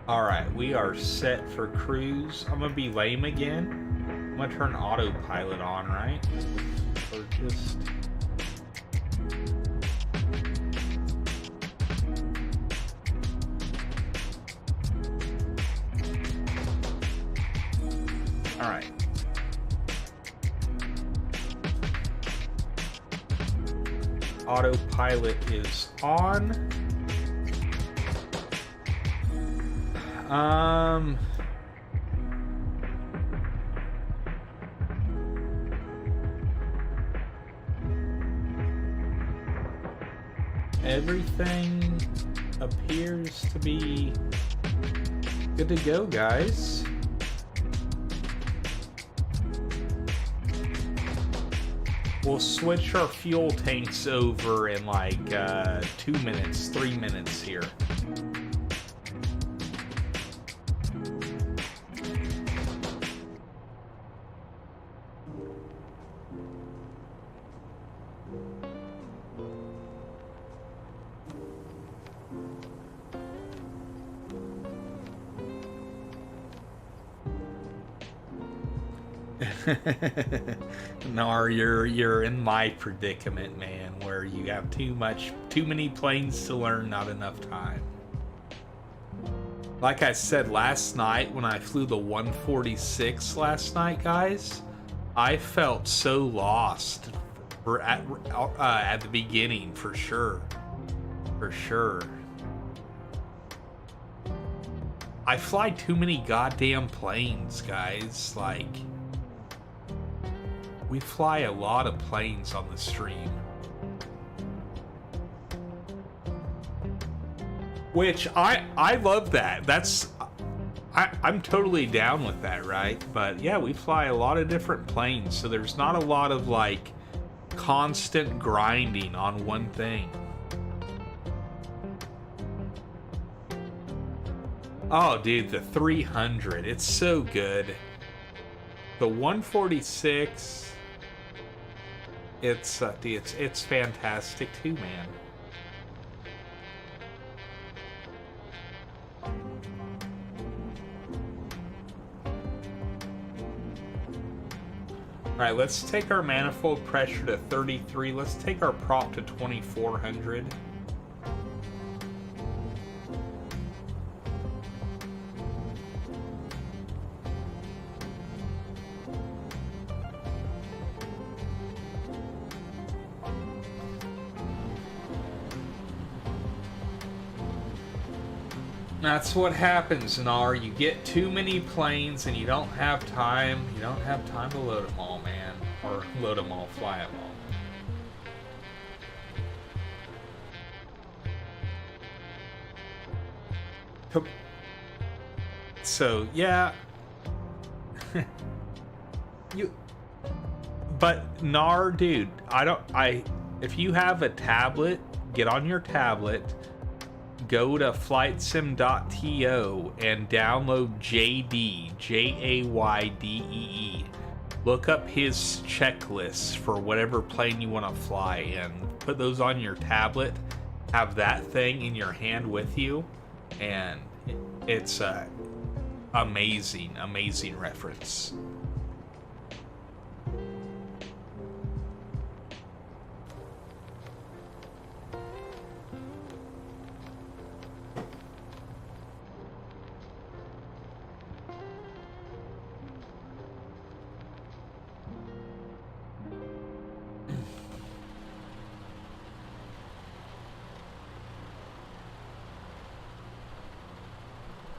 Alright, we are set for cruise. I'm gonna be lame again. I'm gonna turn autopilot on, right? Or just... Alright. Autopilot is on. Everything appears to be good to go, guys. We'll switch our fuel tanks over in like 2 minutes, 3 minutes here. Nar, you're in my predicament, man, where you have too many planes to learn, not enough time. Like I said last night when I flew the 146 last night, guys, I felt so lost at the beginning, for sure. For sure. I fly too many goddamn planes, guys. Like, we fly a lot of planes on the stream. Which, I love that. I'm totally down with that, right? But yeah, we fly a lot of different planes, so there's not a lot of, like, constant grinding on one thing. Oh, dude, the 300. It's so good. The 146... It's fantastic too, man. Alright, let's take our manifold pressure to 33. Let's take our prop to 2400. That's what happens, Nar. You get too many planes and you don't have time. You don't have time to load them all, man. Or load them all, fly them all. So, yeah. But, Nar, dude, if you have a tablet, get on your tablet, go to flightsim.to and download JD, J-A-Y-D-E-E. Look up his checklists for whatever plane you want to fly and put those on your tablet. Have that thing in your hand with you, and it's a amazing reference.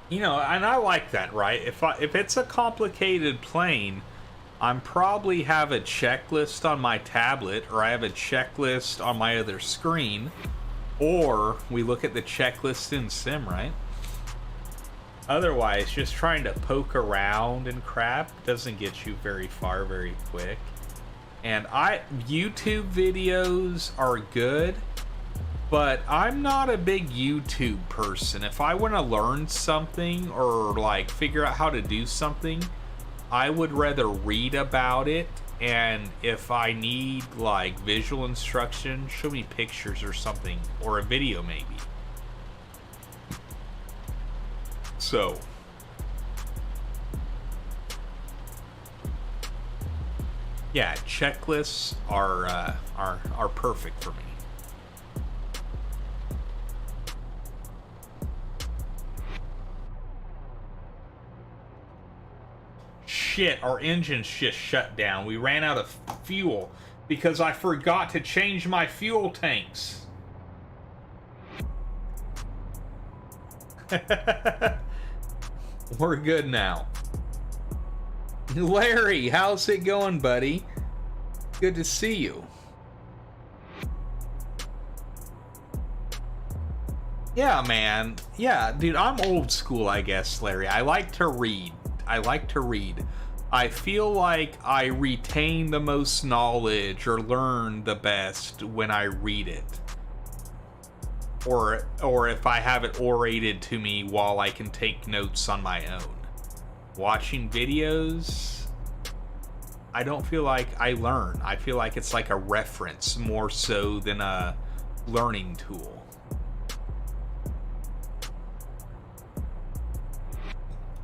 You know, and I like that, right? If it's a complicated plane, I'm probably have a checklist on my tablet, or I have a checklist on my other screen, or we look at the checklist in Sim, right? Otherwise, just trying to poke around and crap doesn't get you very far very quick. And YouTube videos are good, but I'm not a big YouTube person. If I want to learn something or like figure out how to do something, I would rather read about it, and if I need like visual instruction, show me pictures or something, or a video maybe. So yeah, checklists are perfect for me. Shit, our engine's just shut down. We ran out of fuel because I forgot to change my fuel tanks. We're good now. Larry, how's it going, buddy? Good to see you. Yeah, man. Yeah, dude, I'm old school, I guess, Larry. I like to read. I feel like I retain the most knowledge or learn the best when I read it. Or if I have it orated to me while I can take notes on my own. Watching videos, I don't feel like I learn. I feel like it's like a reference more so than a learning tool.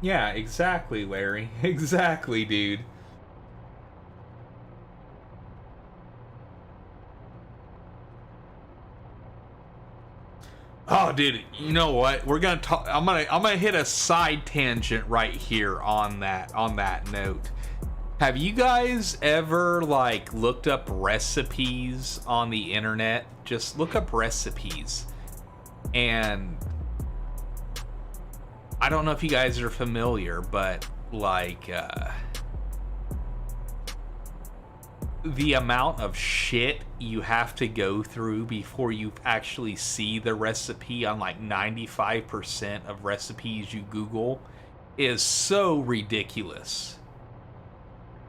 Yeah, exactly, Larry. Exactly, dude. Oh, dude, you know what? We're gonna talk. I'm gonna hit a side tangent right here on that note. Have you guys ever like looked up recipes on the internet? Just look up recipes, and I don't know if you guys are familiar, but like the amount of shit you have to go through before you actually see the recipe on like 95% of recipes you Google is so ridiculous.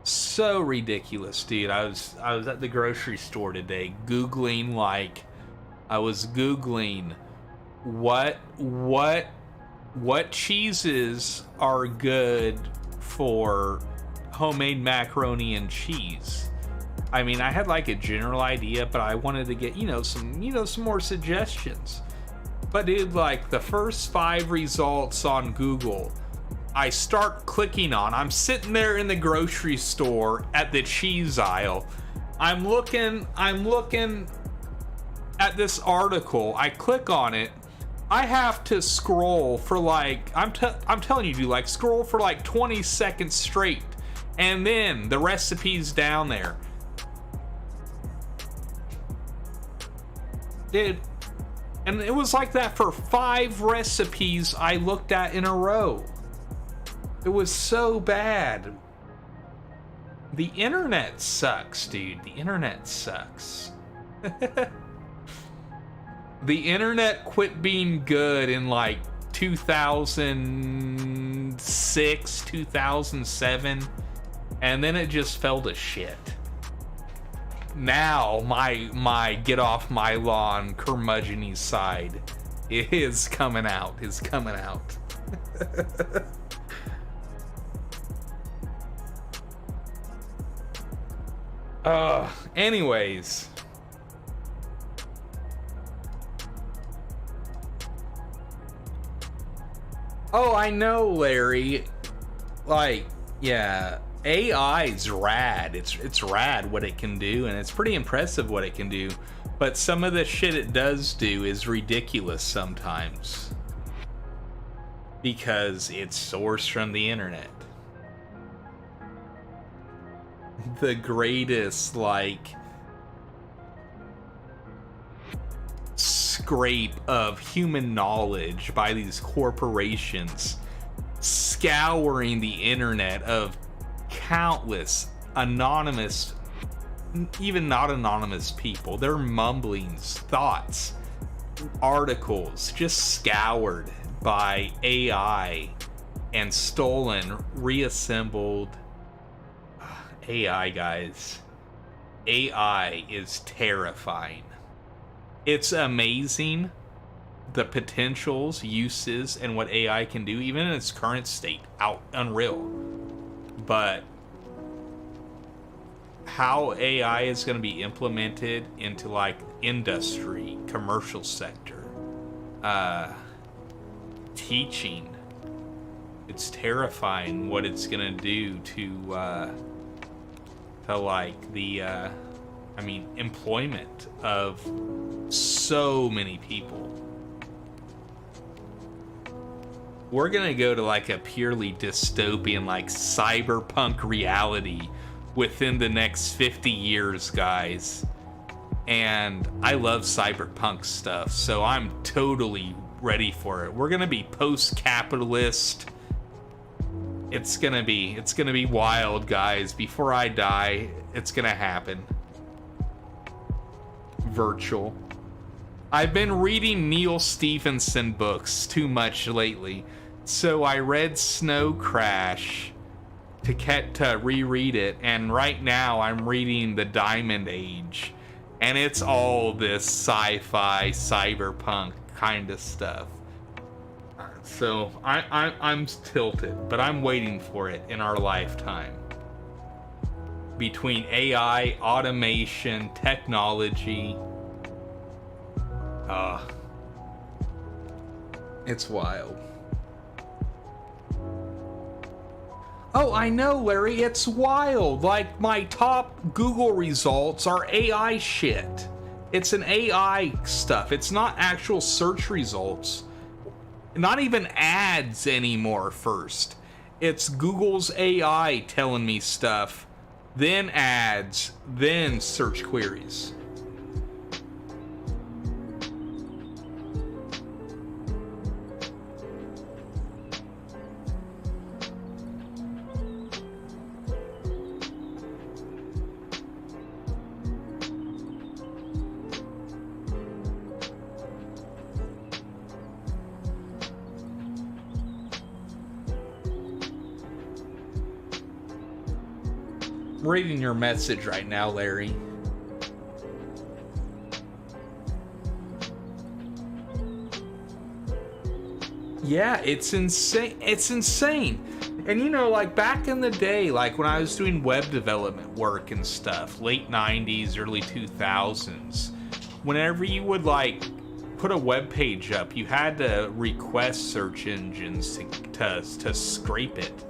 So ridiculous, dude. I was at the grocery store today Googling what cheeses are good for homemade macaroni and cheese. I mean, I had like a general idea, but I wanted to get, some more suggestions. But dude, like the first 5 results on Google, I start clicking on. I'm sitting there in the grocery store at the cheese aisle. I'm looking at this article. I click on it. I have to scroll for like, I'm telling you, dude, like scroll for like 20 seconds straight. And then the recipe's down there. Dude, and it was like that for 5 recipes I looked at in a row. It was so bad. The internet sucks, dude. The internet sucks. The internet quit being good in like 2006, 2007, and then it just fell to shit. Now my get off my lawn curmudgeon-y side is coming out. Anyways. Oh, I know, Larry. Like, yeah, AI's rad. It's rad what it can do, and it's pretty impressive what it can do. But some of the shit it does do is ridiculous sometimes. Because it's sourced from the internet. The greatest, like, scrape of human knowledge by these corporations scouring the internet of countless anonymous, even not anonymous people, their mumblings, thoughts, articles just scoured by AI and stolen, reassembled. AI, guys. AI is terrifying. It's amazing the potentials, uses, and what AI can do, even in its current state. Unreal. But how AI is going to be implemented into like industry, commercial sector, teaching, it's terrifying what it's going to do to like the employment of so many people. We're gonna go to like a purely dystopian, like cyberpunk reality within the next 50 years, guys. And I love cyberpunk stuff, so I'm totally ready for it. We're gonna be post-capitalist, It's gonna be wild, guys. Before I die, it's gonna happen. Virtual. I've been reading Neil Stephenson books too much lately, so I read Snow Crash to reread it, and right now I'm reading The Diamond Age, and it's all this sci-fi, cyberpunk kind of stuff. So I'm tilted, but I'm waiting for it in our lifetime. Between AI, automation, technology, it's wild. Oh, I know, Larry, it's wild. Like, my top Google results are AI shit. It's an AI stuff. It's not actual search results. Not even ads anymore first. It's Google's AI telling me stuff, then ads, then search queries. I'm reading your message right now, Larry. Yeah, it's insane. It's insane. And you know, like back in the day, like when I was doing web development work and stuff, late 90s, early 2000s, whenever you would like put a web page up, you had to request search engines to scrape it.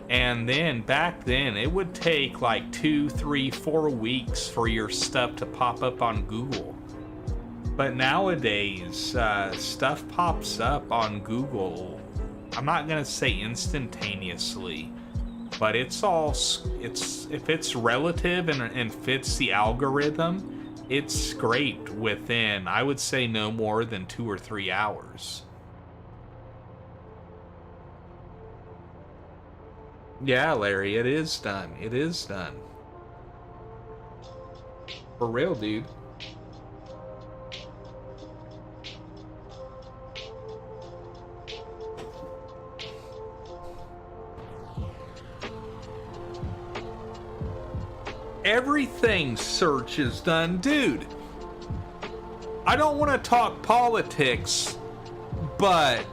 And then back then it would take like 2, 3, 4 weeks for your stuff to pop up on Google. But nowadays, stuff pops up on Google. I'm not gonna say instantaneously, but if it's relative and fits the algorithm, it's scraped within, I would say, no more than 2 or 3 hours. Yeah, Larry, it is done. It is done. For real, dude. Everything search is done, dude. I don't want to talk politics, but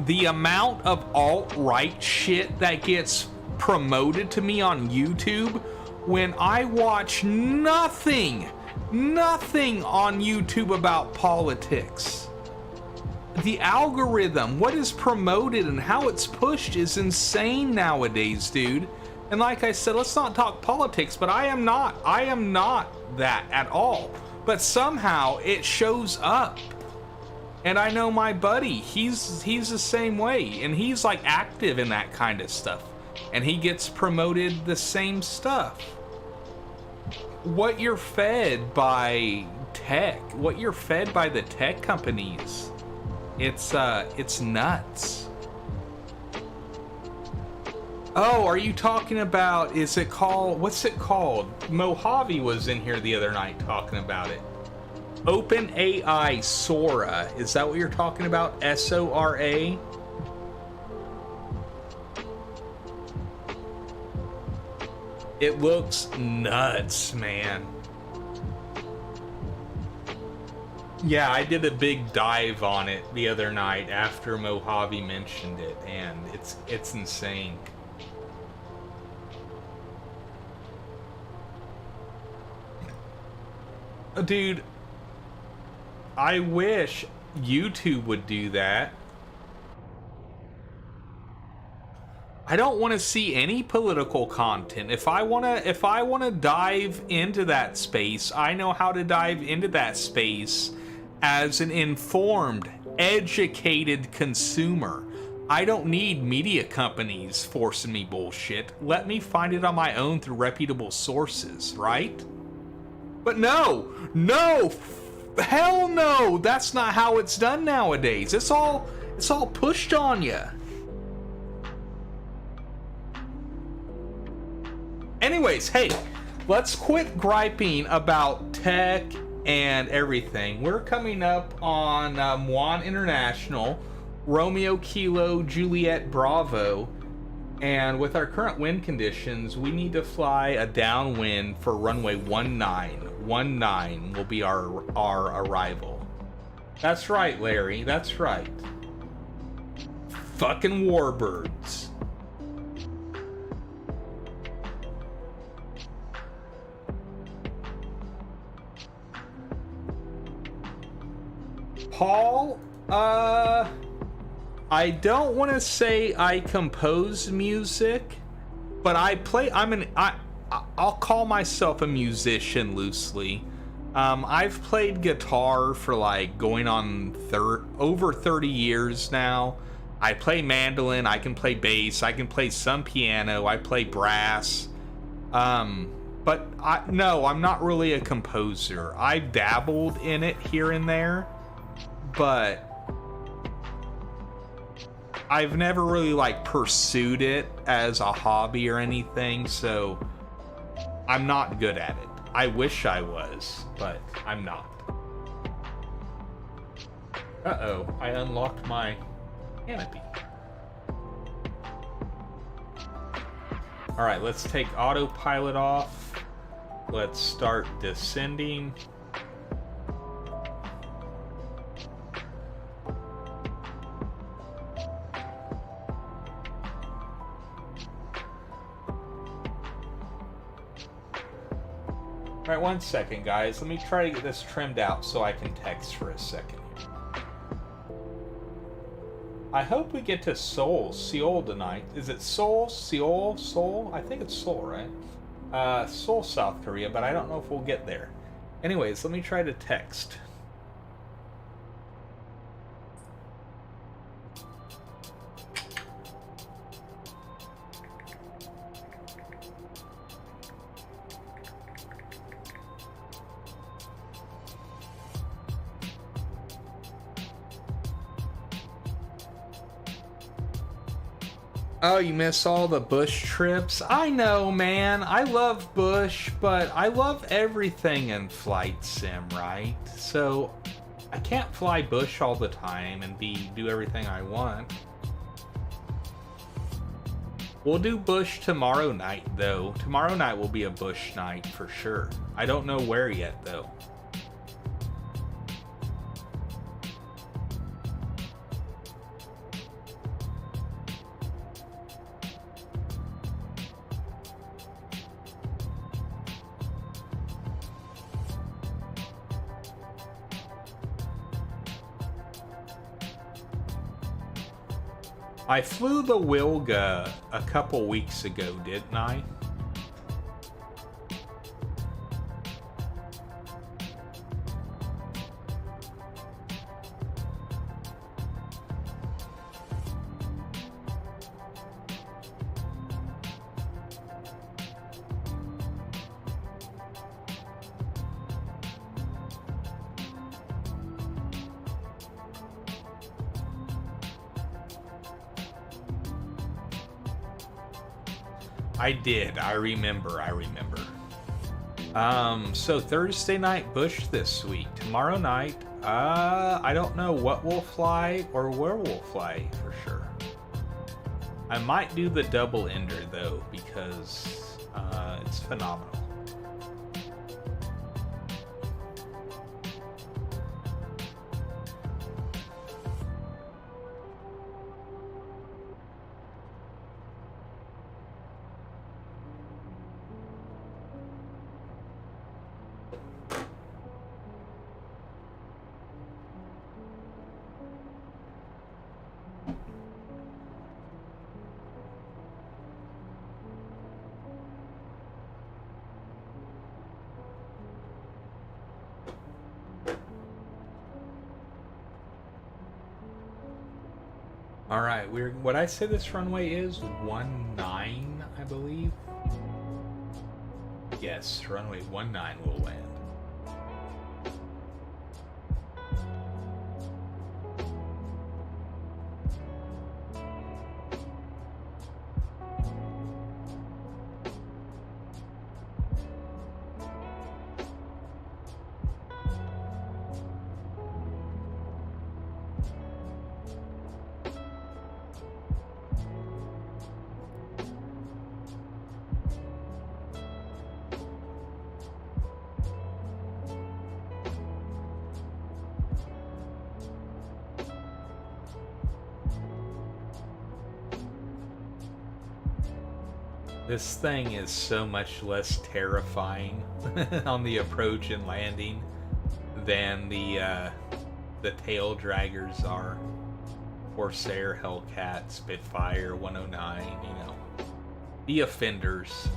the amount of alt-right shit that gets promoted to me on YouTube when I watch nothing on YouTube about politics. The algorithm, what is promoted and how it's pushed is insane nowadays, dude. And like I said, let's not talk politics, but I am not that at all. But somehow it shows up. And I know my buddy, he's the same way, and he's like active in that kind of stuff. And he gets promoted the same stuff. What you're fed by tech, what you're fed by the tech companies, it's nuts. Oh, are you talking about, what's it called? Mojave was in here the other night talking about it. OpenAI Sora. Is that what you're talking about? S-O-R-A? It looks nuts, man. Yeah, I did a big dive on it the other night after Mojave mentioned it, and it's insane. Dude, I wish YouTube would do that. I don't want to see any political content. If I want to dive into that space, I know how to dive into that space as an informed, educated consumer. I don't need media companies forcing me bullshit. Let me find it on my own through reputable sources, right? But no, hell no, that's not how it's done nowadays. It's all pushed on you. anyways, hey, let's quit griping about tech and everything. We're coming up on Muan International, Romeo Kilo Juliet Bravo, and with our current wind conditions, we need to fly a downwind for runway 19. 19 will be our arrival. That's right, Larry, that's right. Fucking Warbirds. Paul, I don't want to say I compose music, but I'll call myself a musician loosely. I've played guitar for like going on over 30 years now. I play mandolin, I can play bass, I can play some piano, I play brass. But no, I'm not really a composer. I've dabbled in it here and there, but I've never really like pursued it as a hobby or anything, so I'm not good at it. I wish I was, but I'm not. Uh-oh, I unlocked my canopy. Alright, let's take autopilot off. Let's start descending. Alright, 1 second, guys. Let me try to get this trimmed out so I can text for a second. I hope we get to Seoul tonight. Is it Seoul? Seoul? I think it's Seoul, right? Seoul, South Korea, but I don't know if we'll get there. Anyways, let me try to text. Oh, you miss all the bush trips? I know, man. I love bush, but I love everything in flight sim, right? So I can't fly bush all the time and do everything I want. We'll do bush tomorrow night, though. Tomorrow night will be a bush night for sure. I don't know where yet, though. I flew the Wilga a couple weeks ago, didn't I? I did. I remember. So Thursday night bush this week. Tomorrow night, I don't know what we'll fly or where we'll fly for sure. I might do the double ender though, because it's phenomenal. All right, what I say this runway is 19, I believe. Yes, runway 19 will land. This thing is so much less terrifying on the approach and landing than the tail draggers are. Corsair, Hellcat, Spitfire, 109, you know, the offenders.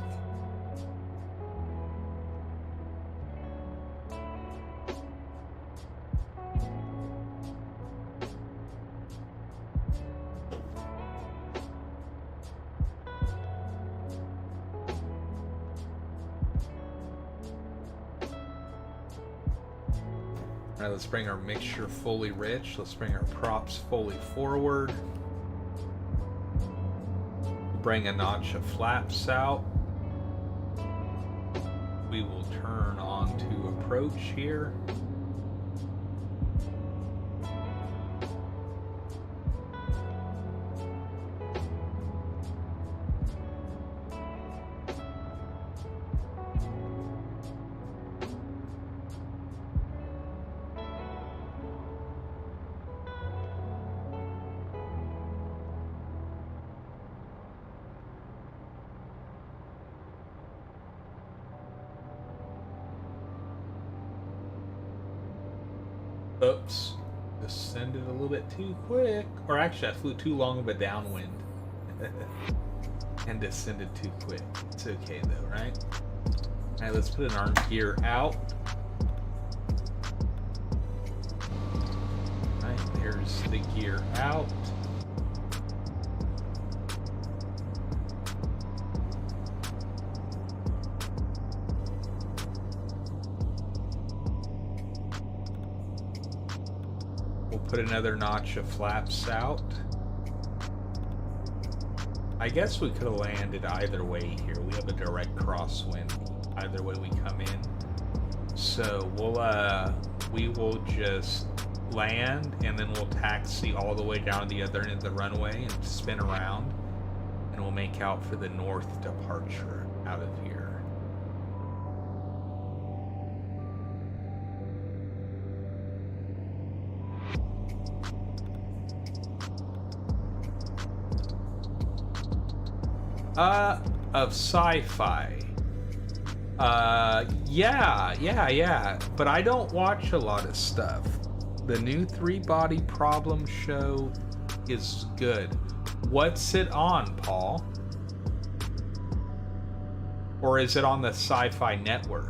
All right, let's bring our mixture fully rich. Let's bring our props fully forward. Bring a notch of flaps out. We will turn on to approach here. Oops, descended a little bit too quick. Or actually, I flew too long of a downwind. And descended too quick. It's okay though, right? Alright, let's put an arm gear out. Alright, there's the gear out. Put another notch of flaps out. I guess we could have landed either way here. We have a direct crosswind either way we come in. So we will just land and then we'll taxi all the way down to the other end of the runway and spin around, and we'll make out for the north departure out of here. Of sci-fi. Yeah. But I don't watch a lot of stuff. The new Three Body Problem show is good. What's it on, Paul? Or is it on the Sci-Fi Network?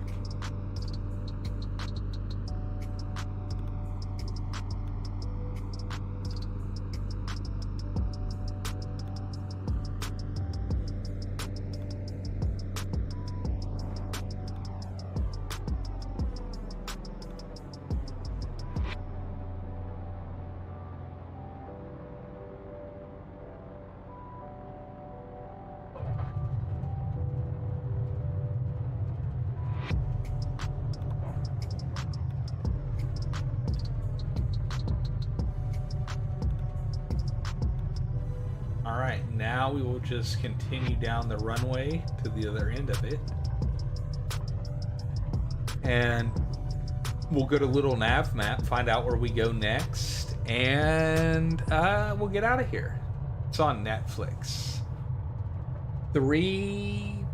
Alright, now we will just continue down the runway to the other end of it. And we'll go to little nav map, find out where we go next, and we'll get out of here. It's on Netflix. Three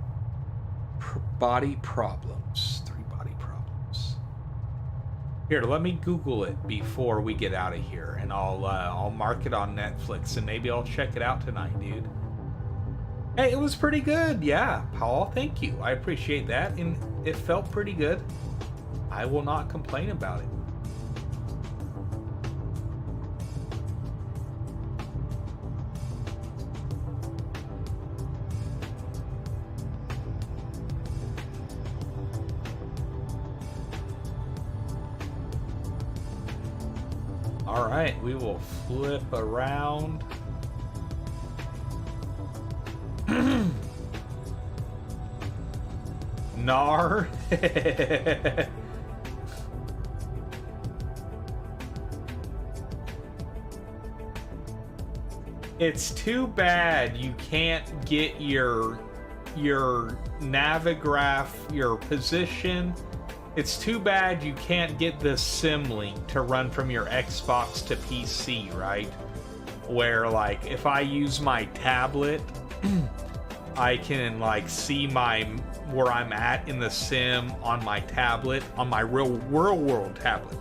body problems. Here, let me Google it before we get out of here, and I'll mark it on Netflix, and maybe I'll check it out tonight, dude. Hey, it was pretty good, yeah, Paul. Thank you. I appreciate that, and it felt pretty good. I will not complain about it. All right, we will flip around. Nar. It's too bad you can't get your navigraph, your position. It's too bad you can't get the Symlink to run from your Xbox to PC, right? Where, like, if I use my tablet I can like see where I'm at in the sim on my tablet, on my real world tablet.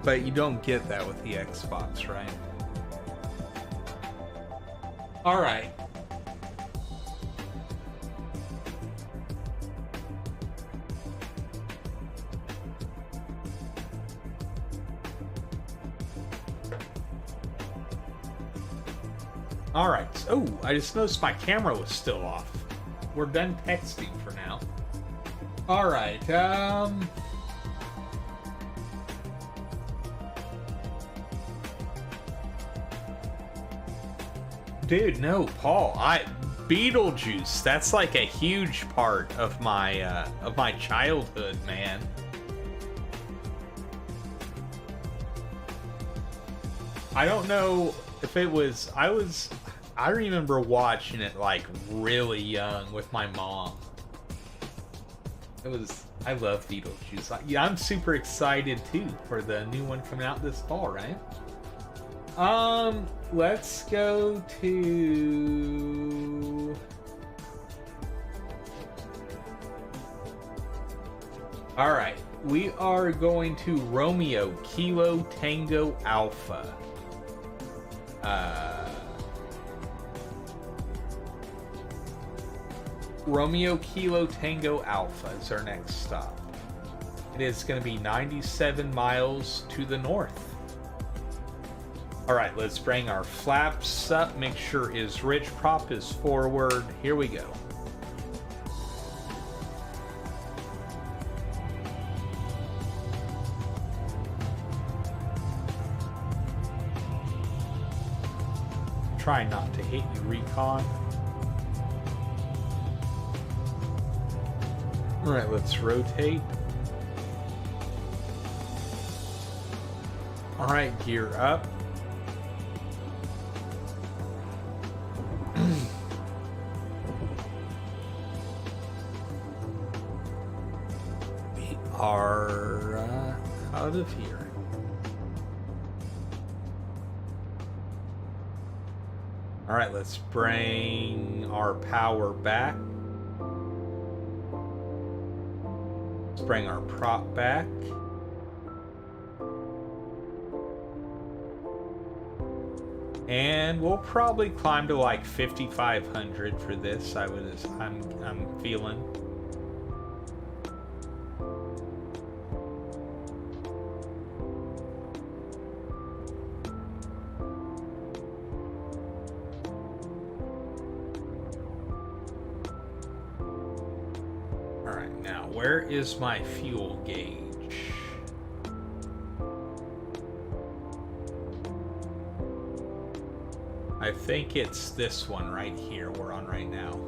But you don't get that with the Xbox, right? All right. All right. Oh, I just noticed my camera was still off. We're done texting for now. All right. Dude, no, Paul. Beetlejuice. That's like a huge part of my childhood, man. I don't know if it was. I remember watching it like really young with my mom. I love Beetlejuice. Yeah, I'm super excited too for the new one coming out this fall, right? Let's go to... Alright, we are going to Romeo Kilo Tango Alpha. Romeo Kilo Tango Alpha is our next stop. It is going to be 97 miles to the north. Alright, let's bring our flaps up, make sure is rich, prop is forward. Here we go. Try not to hit you, recon. Alright, let's rotate. Alright, gear up. We are out of here. Alright, let's bring our power back. Let's bring our prop back. And we'll probably climb to like 5,500 for this. I'm feeling. All right, now where is my fuel gauge? I think it's this one right here we're on right now.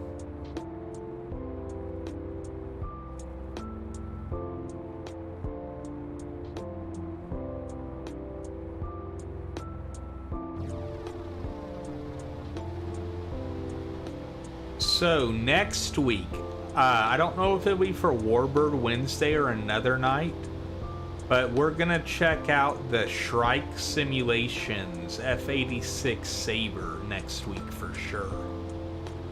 So next week, I don't know if it'll be for Warbird Wednesday or another night, but we're gonna check out the Shrike Simulations F-86 Sabre next week for sure.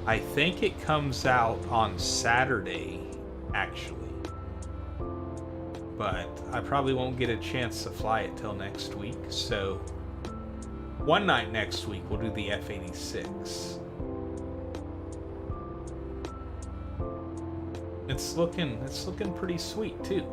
I think it comes out on Saturday, actually. But I probably won't get a chance to fly it till next week, so one night next week we'll do the F-86. It's looking pretty sweet too.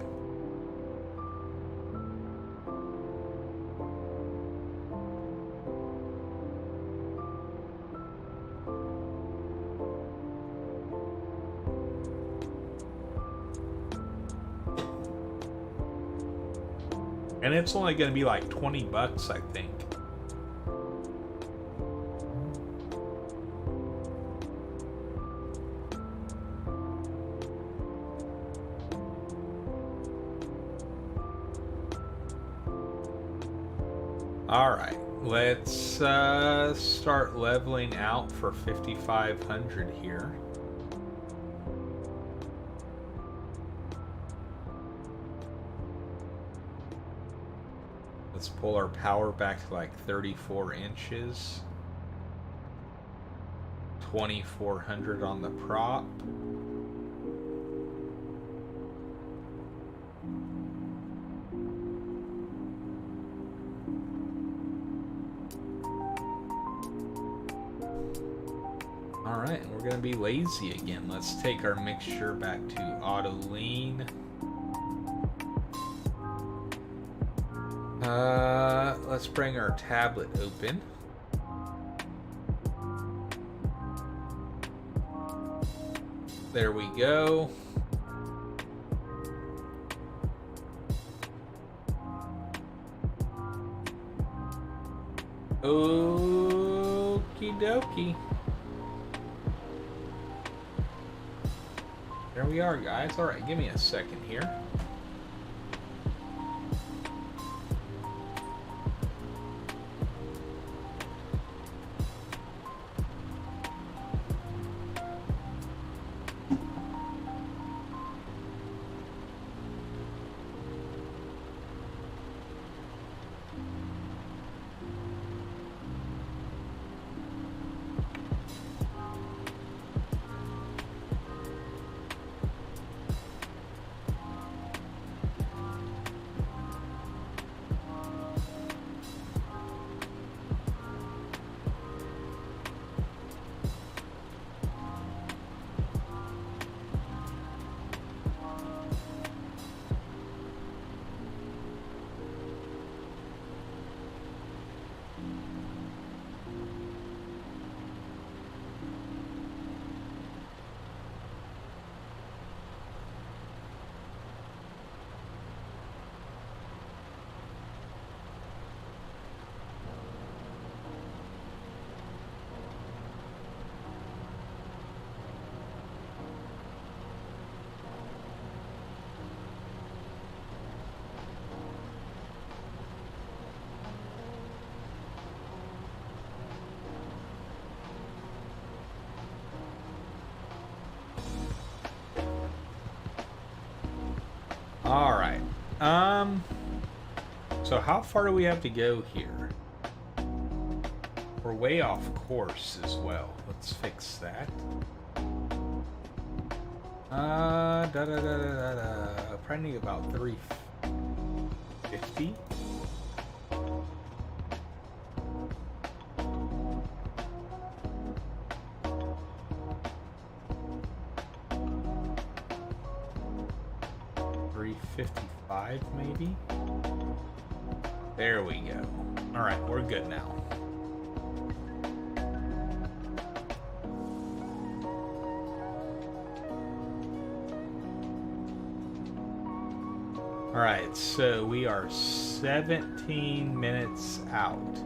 And it's only going to be like $20, I think. All right, let's start leveling out for 5,500 here. Let's pull our power back to like 34 inches. 2,400 on the prop. Alright, we're going to be lazy again. Let's take our mixture back to auto lean. Let's bring our tablet open. There we go. Okie dokie. There we are, guys. Alright, give me a second here. Alright. So how far do we have to go here? We're way off course as well. Let's fix that. Probably need about 350. Maybe. There we go. All right, we're good now. All right, so we are 17 minutes out.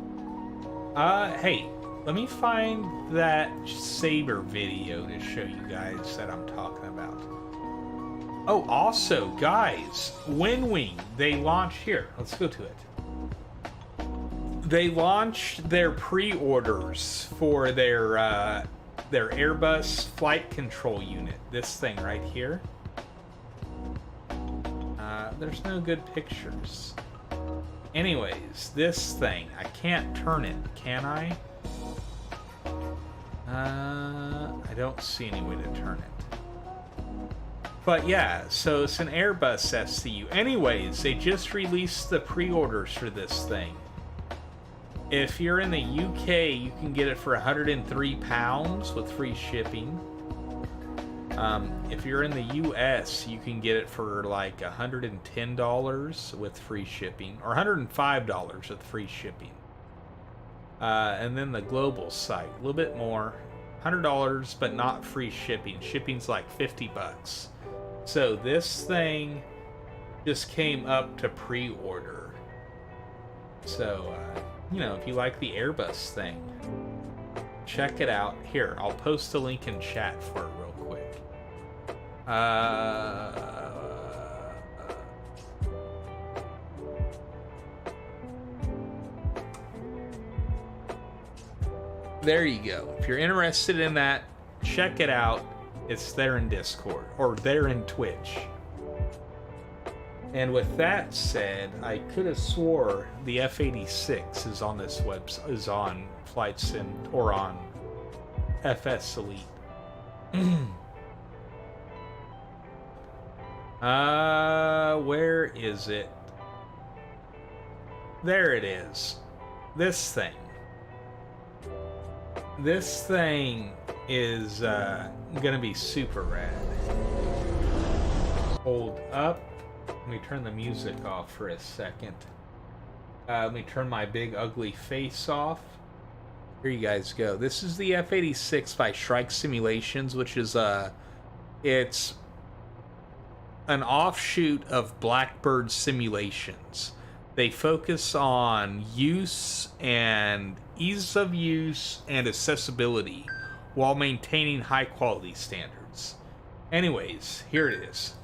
Hey, let me find that Saber video to show you guys that I'm talking about. Oh, also, guys, Wing, they launched here. Let's go to it. They launched their pre-orders for their Airbus flight control unit. This thing right here. There's no good pictures. Anyways, this thing, I can't turn it, can I? I don't see any way to turn it. But yeah, so it's an Airbus SCU. Anyways, they just released the pre-orders for this thing. If you're in the UK, you can get it for £103 with free shipping. If you're in the US, you can get it for like $110 with free shipping, or $105 with free shipping. And then the global site, a little bit more, $100, but not free shipping. Shipping's like 50 bucks. So this thing just came up to pre-order. So, you know, if you like the Airbus thing, check it out. Here, I'll post a link in chat for it real quick. There you go. If you're interested in that, check it out. It's there in Discord, or there in Twitch. And with that said, I could have swore the F-86 is on this website, is on Flight Sim, or on FS Elite. Where is it? There it is. This thing. This thing is gonna be super rad. Hold up. Let me turn the music off for a second. Let me turn my big ugly face off. Here you guys go. This is the F-86 by Shrike Simulations, which is it's an offshoot of Blackbird Simulations. They focus on use and ease of use and accessibility while maintaining high quality standards. Anyways, here it is.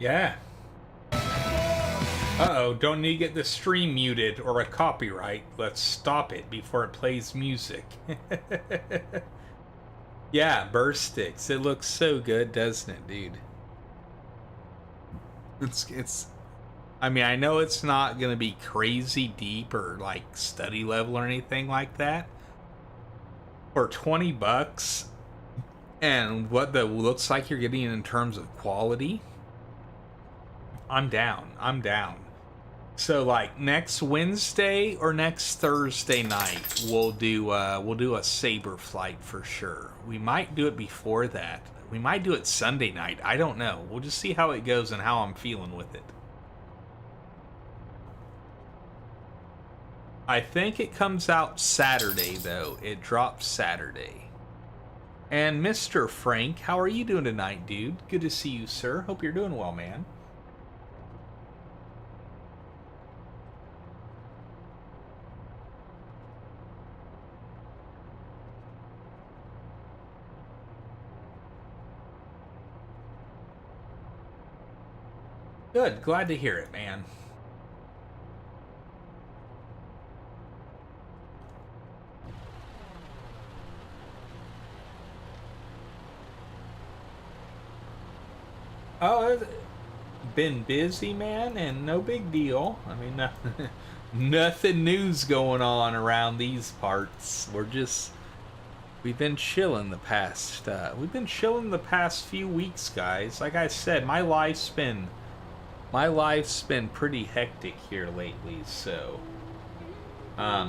Yeah. Uh-oh, don't need to get the stream muted or a copyright. Let's stop it before it plays music. Yeah, burst sticks. It looks so good, doesn't it, dude? It's I mean, I know it's not going to be crazy deep or like study level or anything like that. For 20 bucks and what the looks like you're getting in terms of quality, I'm down. I'm down. So like next Wednesday or next Thursday night, we'll do a Saber flight for sure. We might do it before that. We might do it Sunday night. I don't know. We'll just see how it goes and how I'm feeling with it. I think it comes out Saturday though. It drops Saturday. And Mr. Frank, how are you doing tonight, dude? Good to see you, sir. Hope you're doing well, man. Good, glad to hear it, man. Oh, it's been busy, man, and no big deal. I mean, nothing news going on around these parts. We've been chilling the past few weeks, guys. Like I said, my life's been pretty hectic here lately, so I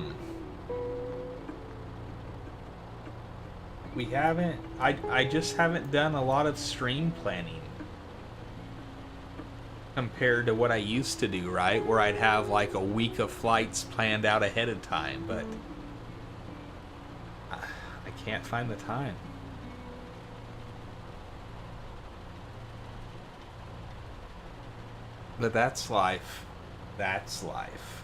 just haven't done a lot of stream planning compared to what I used to do, right? Where I'd have like a week of flights planned out ahead of time, but I can't find the time. But that's life. That's life.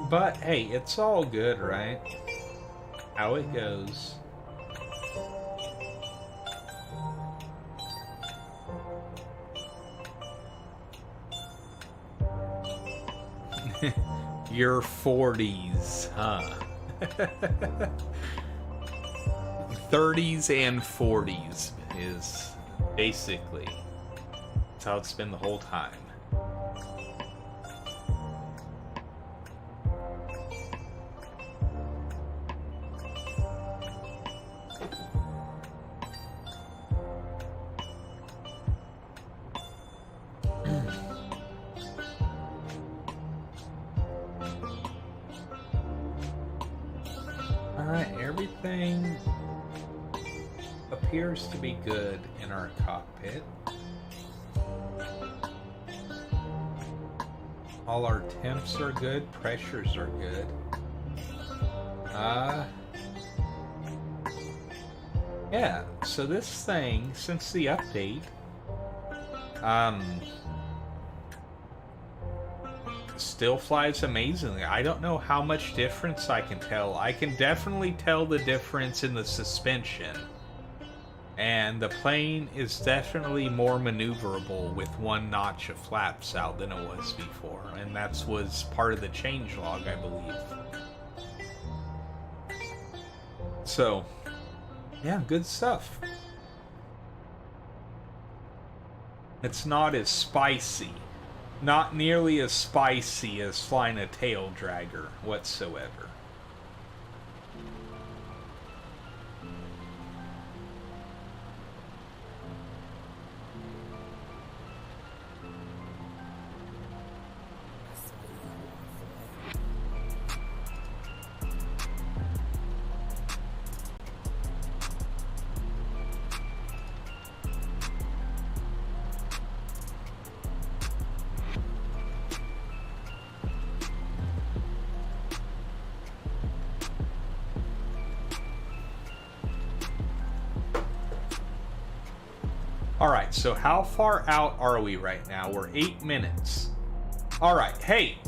But hey, it's all good, right? How it goes. Your 40s, huh? 30s and 40s is Basically. That's how it's been the whole time. Alright, everything appears to be good in our cockpit. All our temps are good, pressures are good. Yeah, so this thing, since the update, still flies amazingly. I don't know how much difference I can tell. I can definitely tell the difference in the suspension. And the plane is definitely more maneuverable with one notch of flaps out than it was before. And that was part of the changelog, I believe. So, yeah, good stuff. It's not as spicy. Not nearly as spicy as flying a tail dragger whatsoever. Alright, so how far out are we right now? We're 8 minutes. Alright, hey,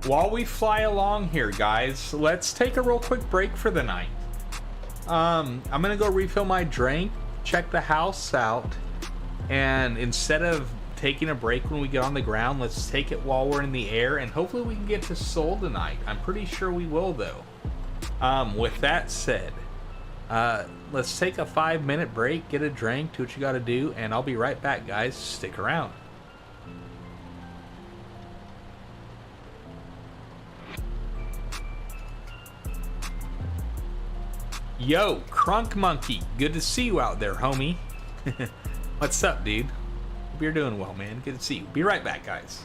while we fly along here, guys, let's take a real quick break for the night. I'm gonna go refill my drink, check the house out, and instead of taking a break when we get on the ground, let's take it while we're in the air, and hopefully we can get to Seoul tonight. I'm pretty sure we will, though. With that said, let's take a 5-minute break, get a drink, do what you gotta do, and I'll be right back, guys. Stick around. Yo, Crunk Monkey, good to see you out there, homie. What's up, dude? Hope you're doing well, man. Good to see you. Be right back, guys.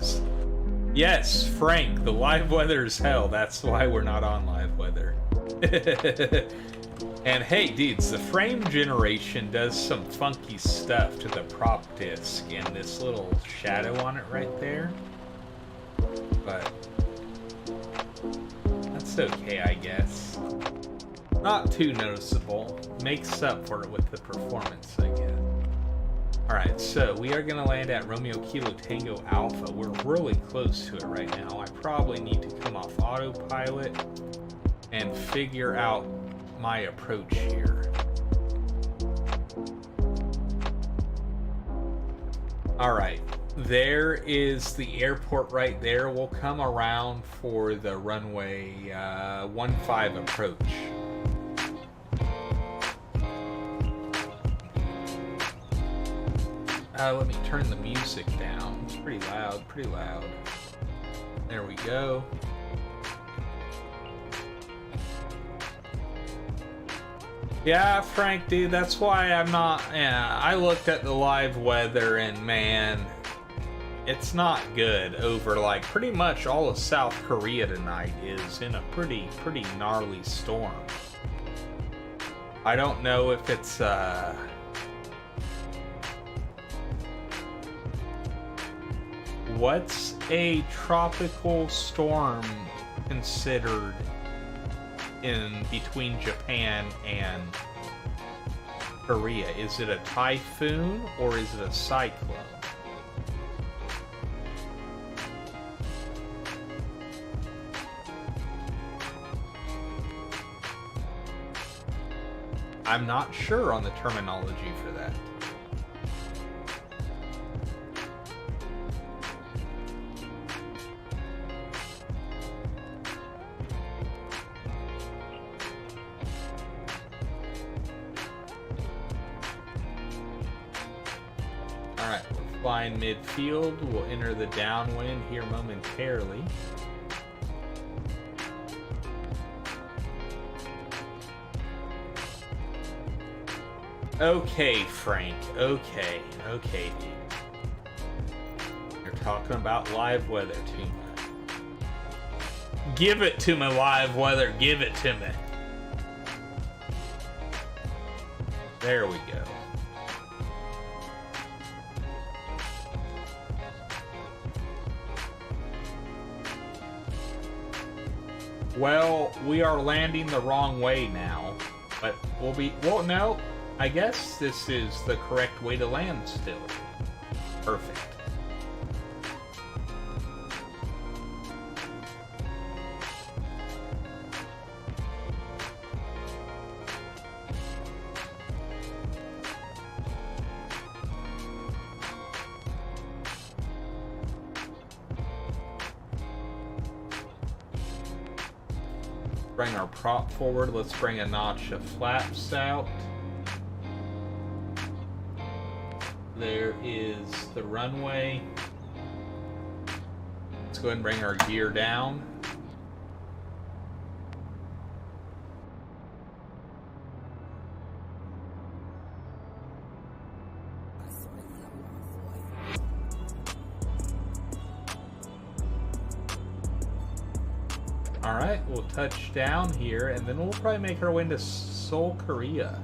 is. Yes, Frank, the live weather is hell. That's why we're not on live weather. And hey, dudes, the frame generation does some funky stuff to the prop disc and this little shadow on it right there. But that's okay, I guess. Not too noticeable. Makes up for it with the performance, I guess. Alright, so we are going to land at Romeo Kilo Tango Alpha. We're really close to it right now. I probably need to come off autopilot and figure out my approach here. Alright, there is the airport right there. We'll come around for the runway 15 approach. Let me turn the music down. It's pretty loud, pretty loud. There we go. Yeah, Frank, dude, that's why I'm not... Yeah, I looked at the live weather and, man, it's not good over, like, pretty much all of South Korea tonight is in a pretty gnarly storm. I don't know if it's, what's a tropical storm considered in between Japan and Korea? Is it a typhoon or is it a cyclone? I'm not sure on the terminology for that. Alright, we're flying midfield. We'll enter the downwind here momentarily. Okay, Frank. Okay, dude. You're talking about live weather too much. Give it to me, live weather. Give it to me. There we go. Well, we are landing the wrong way now, but we'll be... Well, no. I guess this is the correct way to land still. Perfect. Bring our prop forward. Let's bring a notch of flaps out. There is the runway. Let's go ahead and bring our gear down. Alright, we'll touch down here and then we'll probably make our way into Seoul, Korea.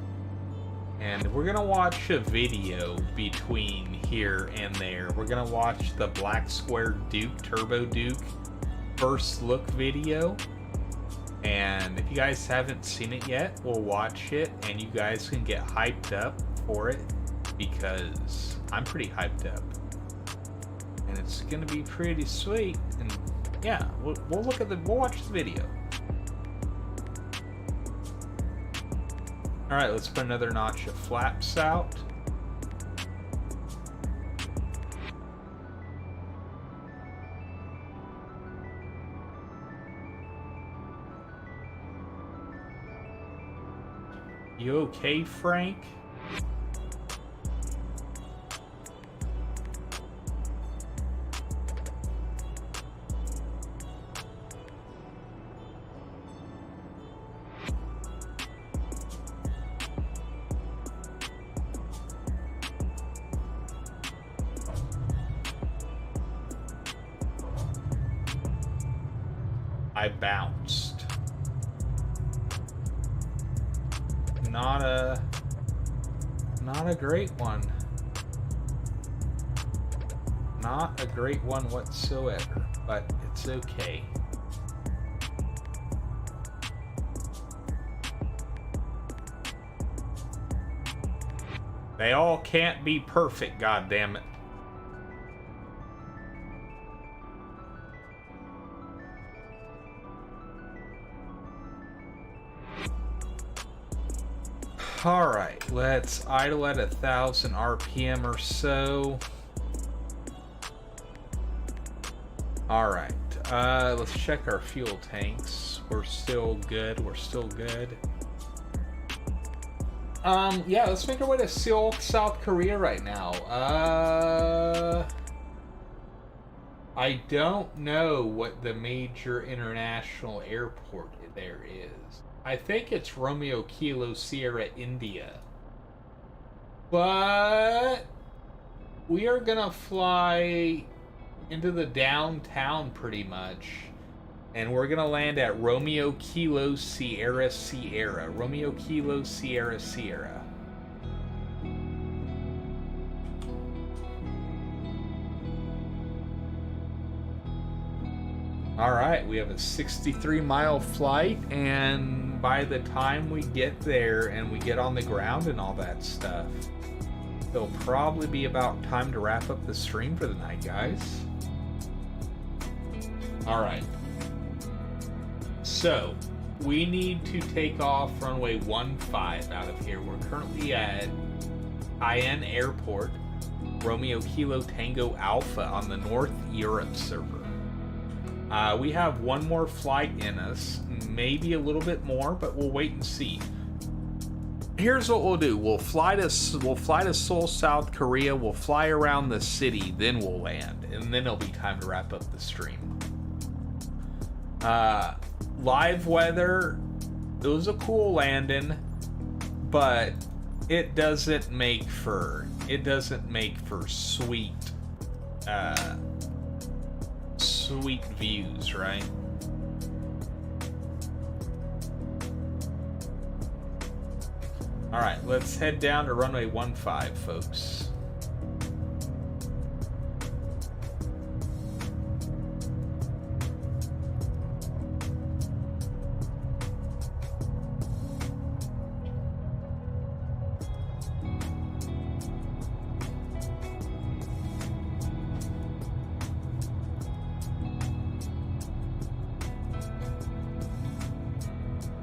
And we're gonna watch a video between here and there. We're gonna watch the Black Square Duke, Turbo Duke first look video. And if you guys haven't seen it yet, we'll watch it and you guys can get hyped up for it because I'm pretty hyped up. And it's gonna be pretty sweet. And yeah, we'll watch the video. Alright, let's put another notch of flaps out. You okay, Frank? I bounced. Not a great one. Not a great one whatsoever, but it's okay. They all can't be perfect, goddammit. Alright, let's idle at 1,000 RPM or so. Alright, let's check our fuel tanks. We're still good, we're still good. Yeah, let's make our way to Seoul, South Korea right now. I don't know what the major international airport there is. I think it's Romeo Kilo Sierra, India. But we are gonna fly into the downtown pretty much. And we're gonna land at Romeo Kilo Sierra Sierra. Romeo Kilo Sierra Sierra. Alright, we have a 63-mile flight, and by the time we get there and we get on the ground and all that stuff, it'll probably be about time to wrap up the stream for the night, guys. Alright. So, we need to take off runway 15 out of here. We're currently at Cayenne Airport, Romeo Kilo Tango Alpha on the North Europe server. We have one more flight in us, maybe a little bit more, but we'll wait and see. Here's what we'll do. We'll fly to Seoul, South Korea. We'll fly around the city, then we'll land, and then it'll be time to wrap up the stream. Live weather, it was a cool landing, but it doesn't make for sweet views, right? All right, let's head down to runway 15, folks.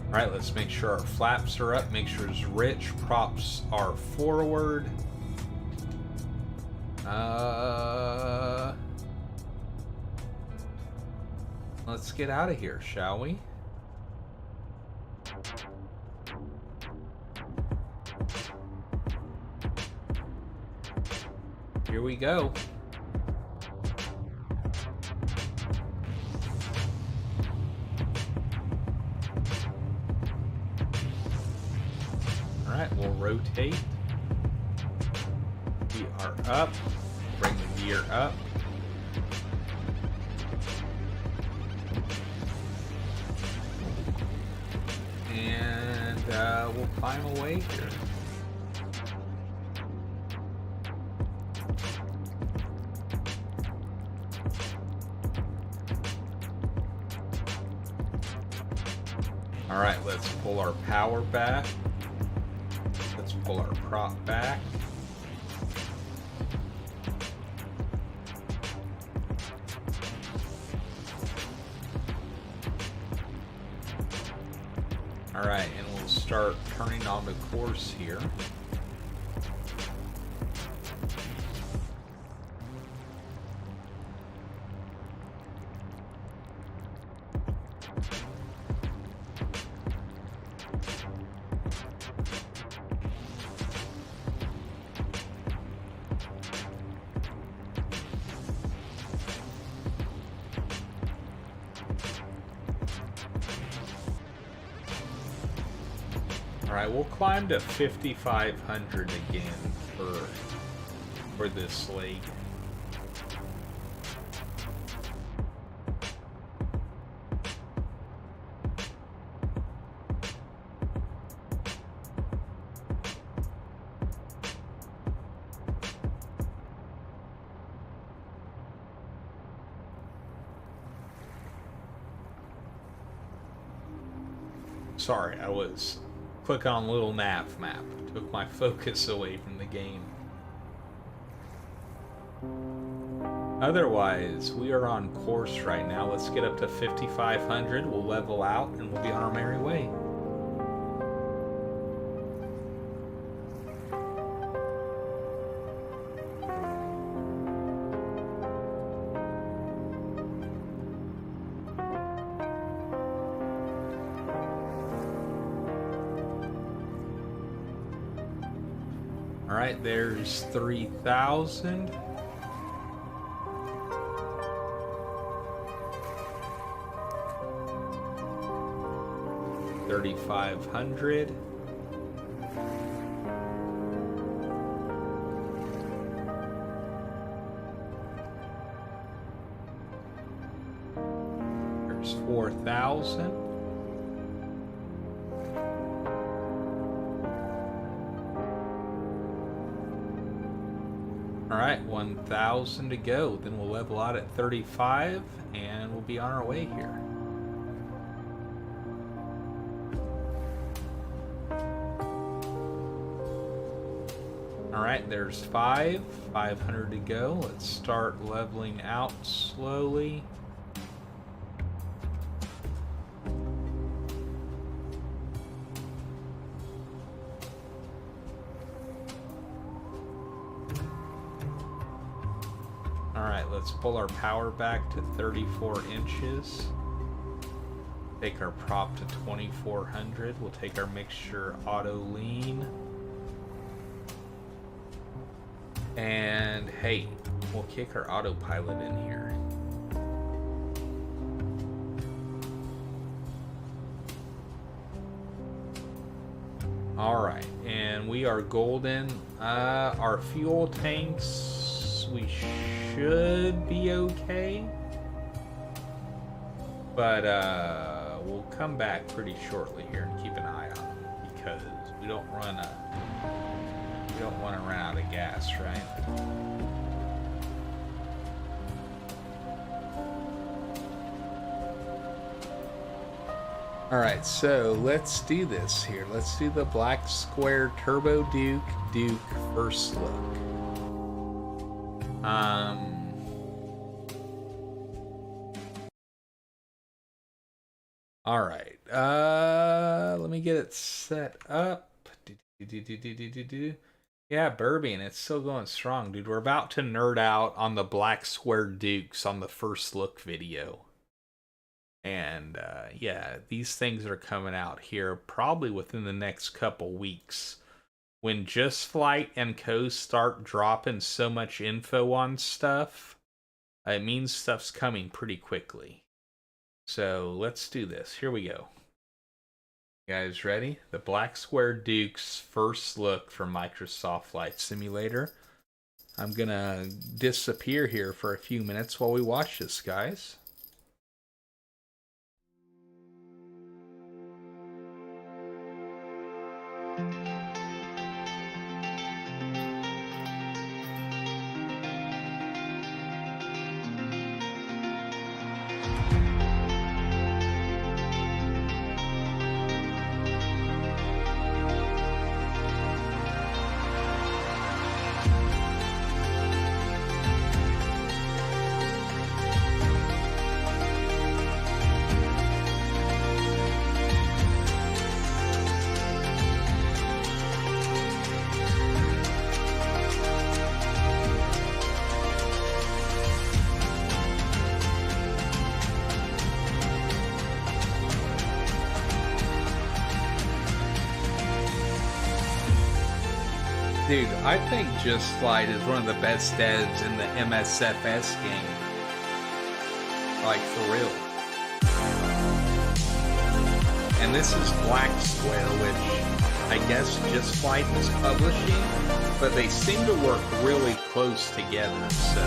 Alright, let's make sure our flaps are up, make sure it's rich, props are forward. Let's get out of here, shall we? Here we go. Alright, we'll rotate. We are up. Bring the gear up. And we'll climb away here. Alright, let's pull our power back. Let's pull our prop back. Alright, and we'll start turning on the course here. Alright, we'll climb to 5,500 again for this leg. Sorry, I was clicking on a little nav map. Took my focus away from the game. Otherwise, we are on course right now. Let's get up to 5,500. We'll level out and we'll be on our merry way. All right, there's 3,000. $3,500. There's 4,000. All right, 1,000 to go. Then we'll level out at 35, and we'll be on our way here. Alright, there's 500 to go. Let's start leveling out slowly. Alright, let's pull our power back to 34 inches. Take our prop to 2,400. We'll take our mixture auto lean. And hey, we'll kick our autopilot in here. Alright, and we are golden. Our fuel tanks, we should be okay. But we'll come back pretty shortly here and keep an eye on them, because we don't want to run out of gas, right? Alright, so let's do this here. Let's do the Black Square Turbo Duke first look. Alright, let me get it set up. Yeah, Burbian, it's still going strong, dude. We're about to nerd out on the Black Square Dukes on the first look video. And, yeah, these things are coming out here probably within the next couple weeks. When Just Flight and Co. start dropping so much info on stuff, it means stuff's coming pretty quickly. So, let's do this. Here we go. You guys ready? The Black Square Dukes first look for Microsoft Flight Simulator. I'm gonna disappear here for a few minutes while we watch this, guys. Dude, I think Just Flight is one of the best devs in the MSFS game. Like, for real. And this is Black Square, which I guess Just Flight is publishing, but they seem to work really close together, so...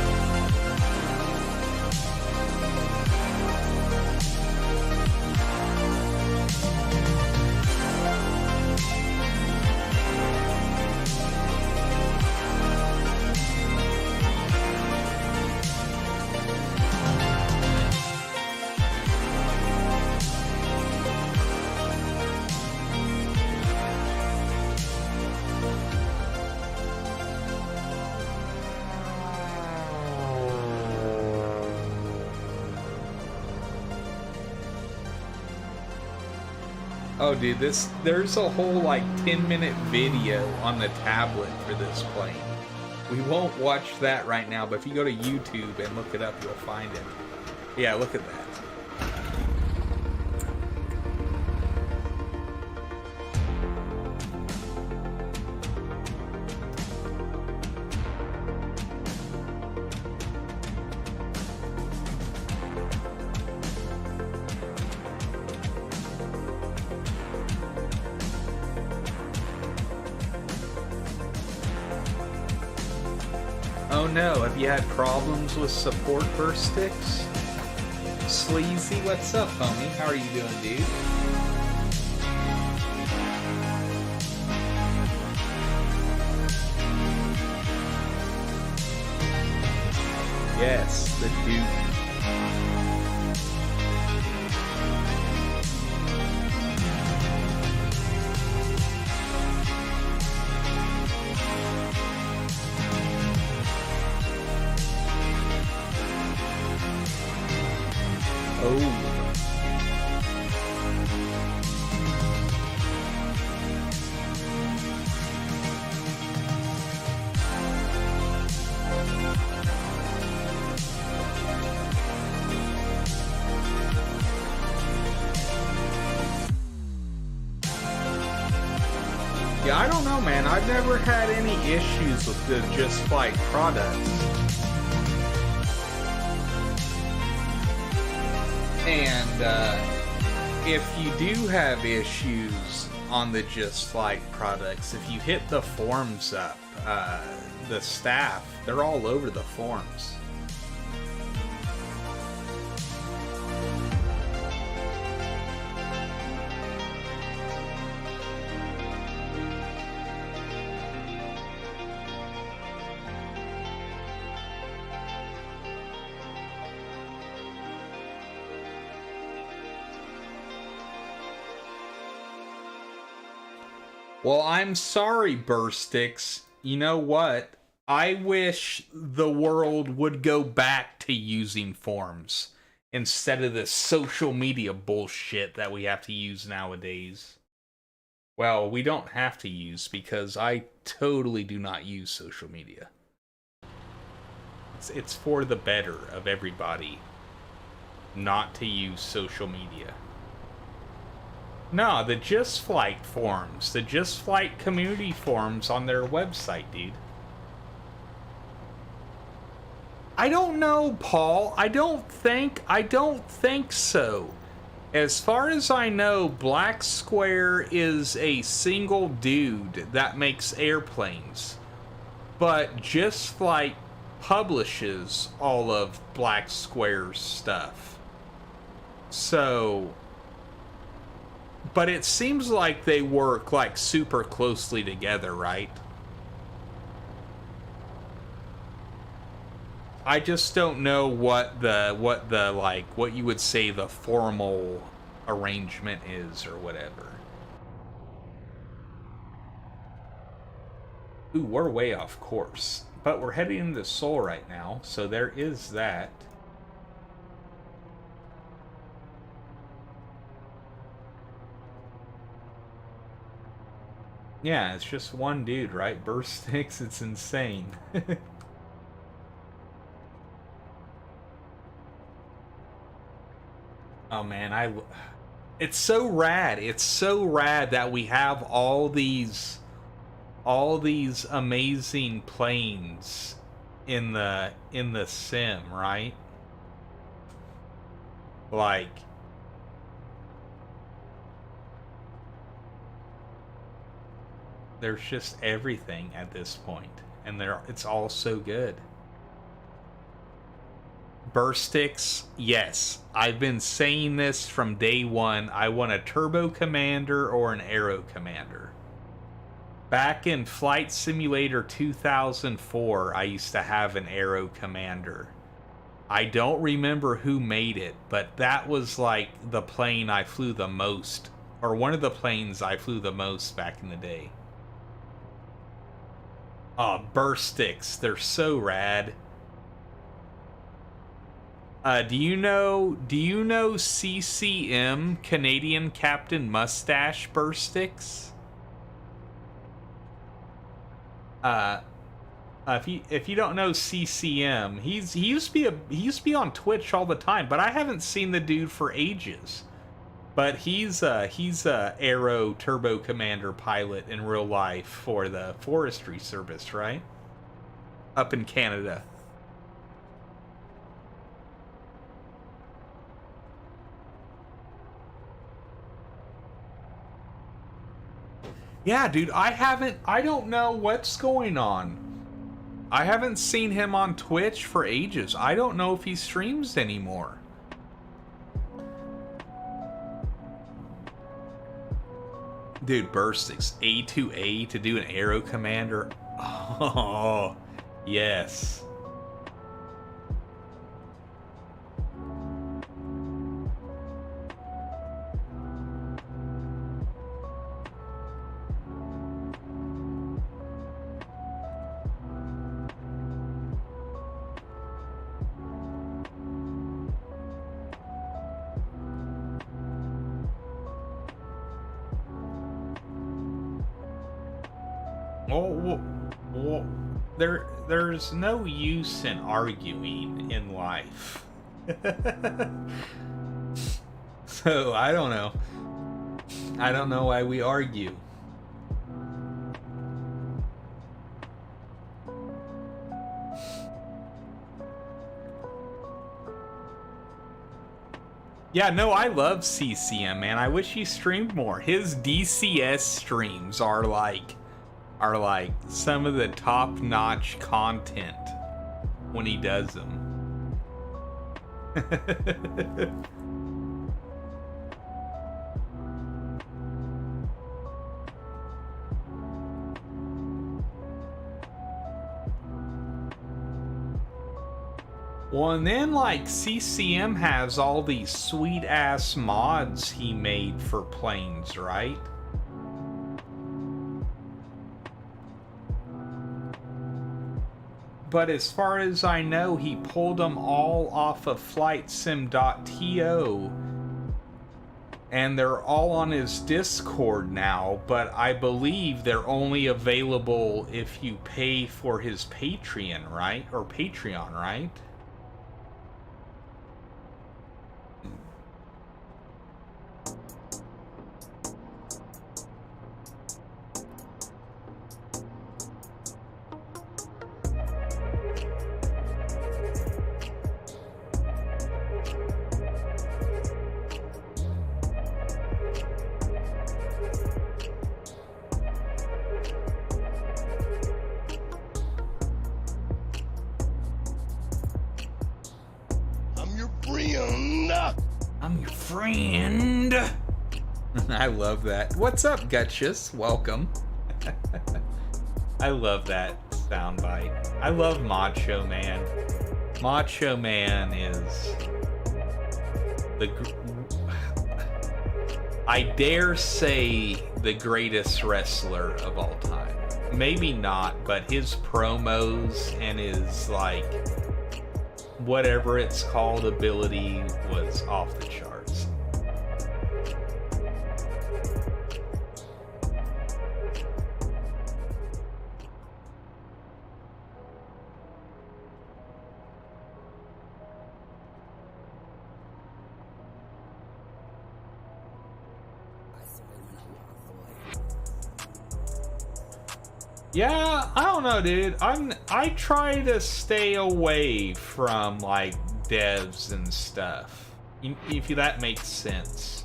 Oh, dude, there's a whole, like, 10-minute video on the tablet for this plane. We won't watch that right now, but if you go to YouTube and look it up, you'll find it. Yeah, look at that. Oh no, have you had problems with support burst sticks? Sleazy, what's up, homie? How are you doing, dude? Yes, the Duke. Oh. Yeah, I don't know, man. I've never had any issues with the Just Flight products. And if you do have issues on the Just Flight products, if you hit the forums up, the staff, they're all over the forums. Well, I'm sorry, Burstix. You know what? I wish the world would go back to using forums instead of this social media bullshit that we have to use nowadays. Well, we don't have to use because I totally do not use social media. It's for the better of everybody not to use social media. No, the Just Flight forums. The Just Flight community forums on their website, dude. I don't know, Paul. I don't think so. As far as I know, Black Square is a single dude that makes airplanes. But Just Flight publishes all of Black Square's stuff. So... But it seems like they work, like, super closely together, right? I just don't know what you would say the formal arrangement is or whatever. Ooh, we're way off course. But we're heading into Seoul right now, so there is that. Yeah, it's just one dude, right? Burst sticks, it's insane. Oh man, it's so rad. It's so rad that we have all these amazing planes in the sim, right? Like, there's just everything at this point, and it's all so good. Burstix, yes, I've been saying this from day one. I want a Turbo Commander or an Aero Commander. Back in Flight Simulator 2004, I used to have an Aero Commander. I don't remember who made it, but that was like the plane I flew the most, or one of the planes I flew the most back in the day. Oh, Burstix, they're so rad. Do you know CCM, Canadian Captain Mustache Burstix? If you don't know CCM, he used to be on Twitch all the time, but I haven't seen the dude for ages. But he's a Aero Turbo Commander pilot in real life for the Forestry Service, right? Up in Canada. Yeah, dude, I don't know what's going on. I haven't seen him on Twitch for ages. I don't know if he streams anymore. Dude, Burstix, A2A to do an Aero Commander. Oh, yes. Well, there's no use in arguing in life. So, I don't know. I don't know why we argue. Yeah, no, I love CCM, man. I wish he streamed more. His DCS streams are like some of the top-notch content when he does them. Well, and then like CCM has all these sweet-ass mods he made for planes, right? But as far as I know, he pulled them all off of FlightSim.to, and they're all on his Discord now, but I believe they're only available if you pay for his Patreon, right? Or Patreon, right? I'm your friend. I love that. What's up, Gutchus? Welcome. I love that soundbite. I love Macho Man. Macho Man is I dare say the greatest wrestler of all time. Maybe not, but his promos and his like whatever it's called ability was off the charts. Yeah, I don't know, dude. I try to stay away from like devs and stuff. If that makes sense.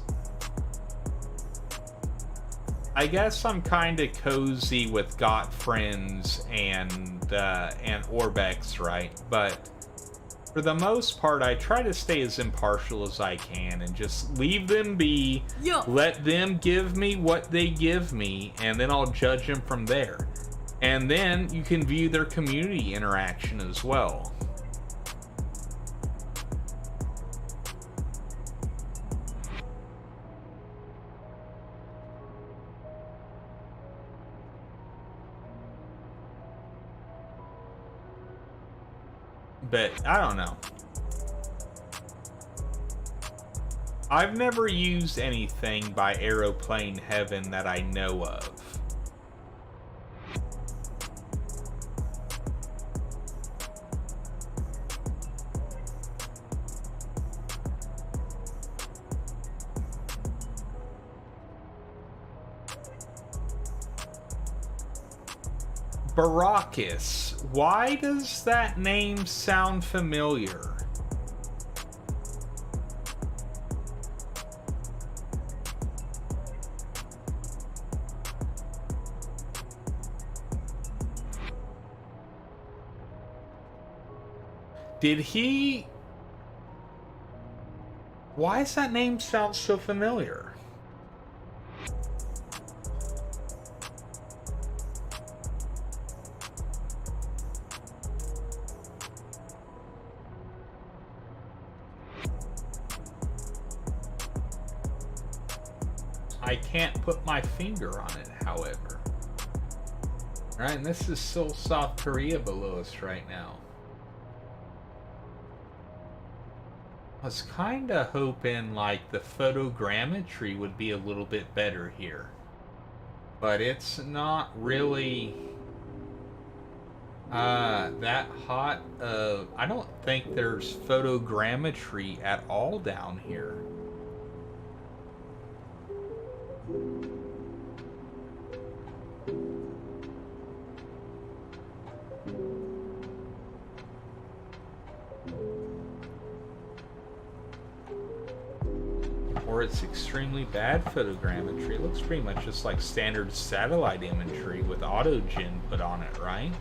I guess I'm kind of cozy with Got Friends and Orbex, right? But for the most part, I try to stay as impartial as I can and just leave them be. Yo. Let them give me what they give me, and then I'll judge them from there. And then you can view their community interaction as well. But I don't know. I've never used anything by Aeroplane Heaven that I know of. Baracus. Why does that name sound familiar? Did he... Why does that name sound so familiar? I can't put my finger on it, however. Alright, and this is still South Korea below us right now. I was kinda hoping like the photogrammetry would be a little bit better here. But it's not really that hot. I don't think there's photogrammetry at all down here. Or it's extremely bad photogrammetry. It looks pretty much just like standard satellite imagery with auto-gen put on it, right?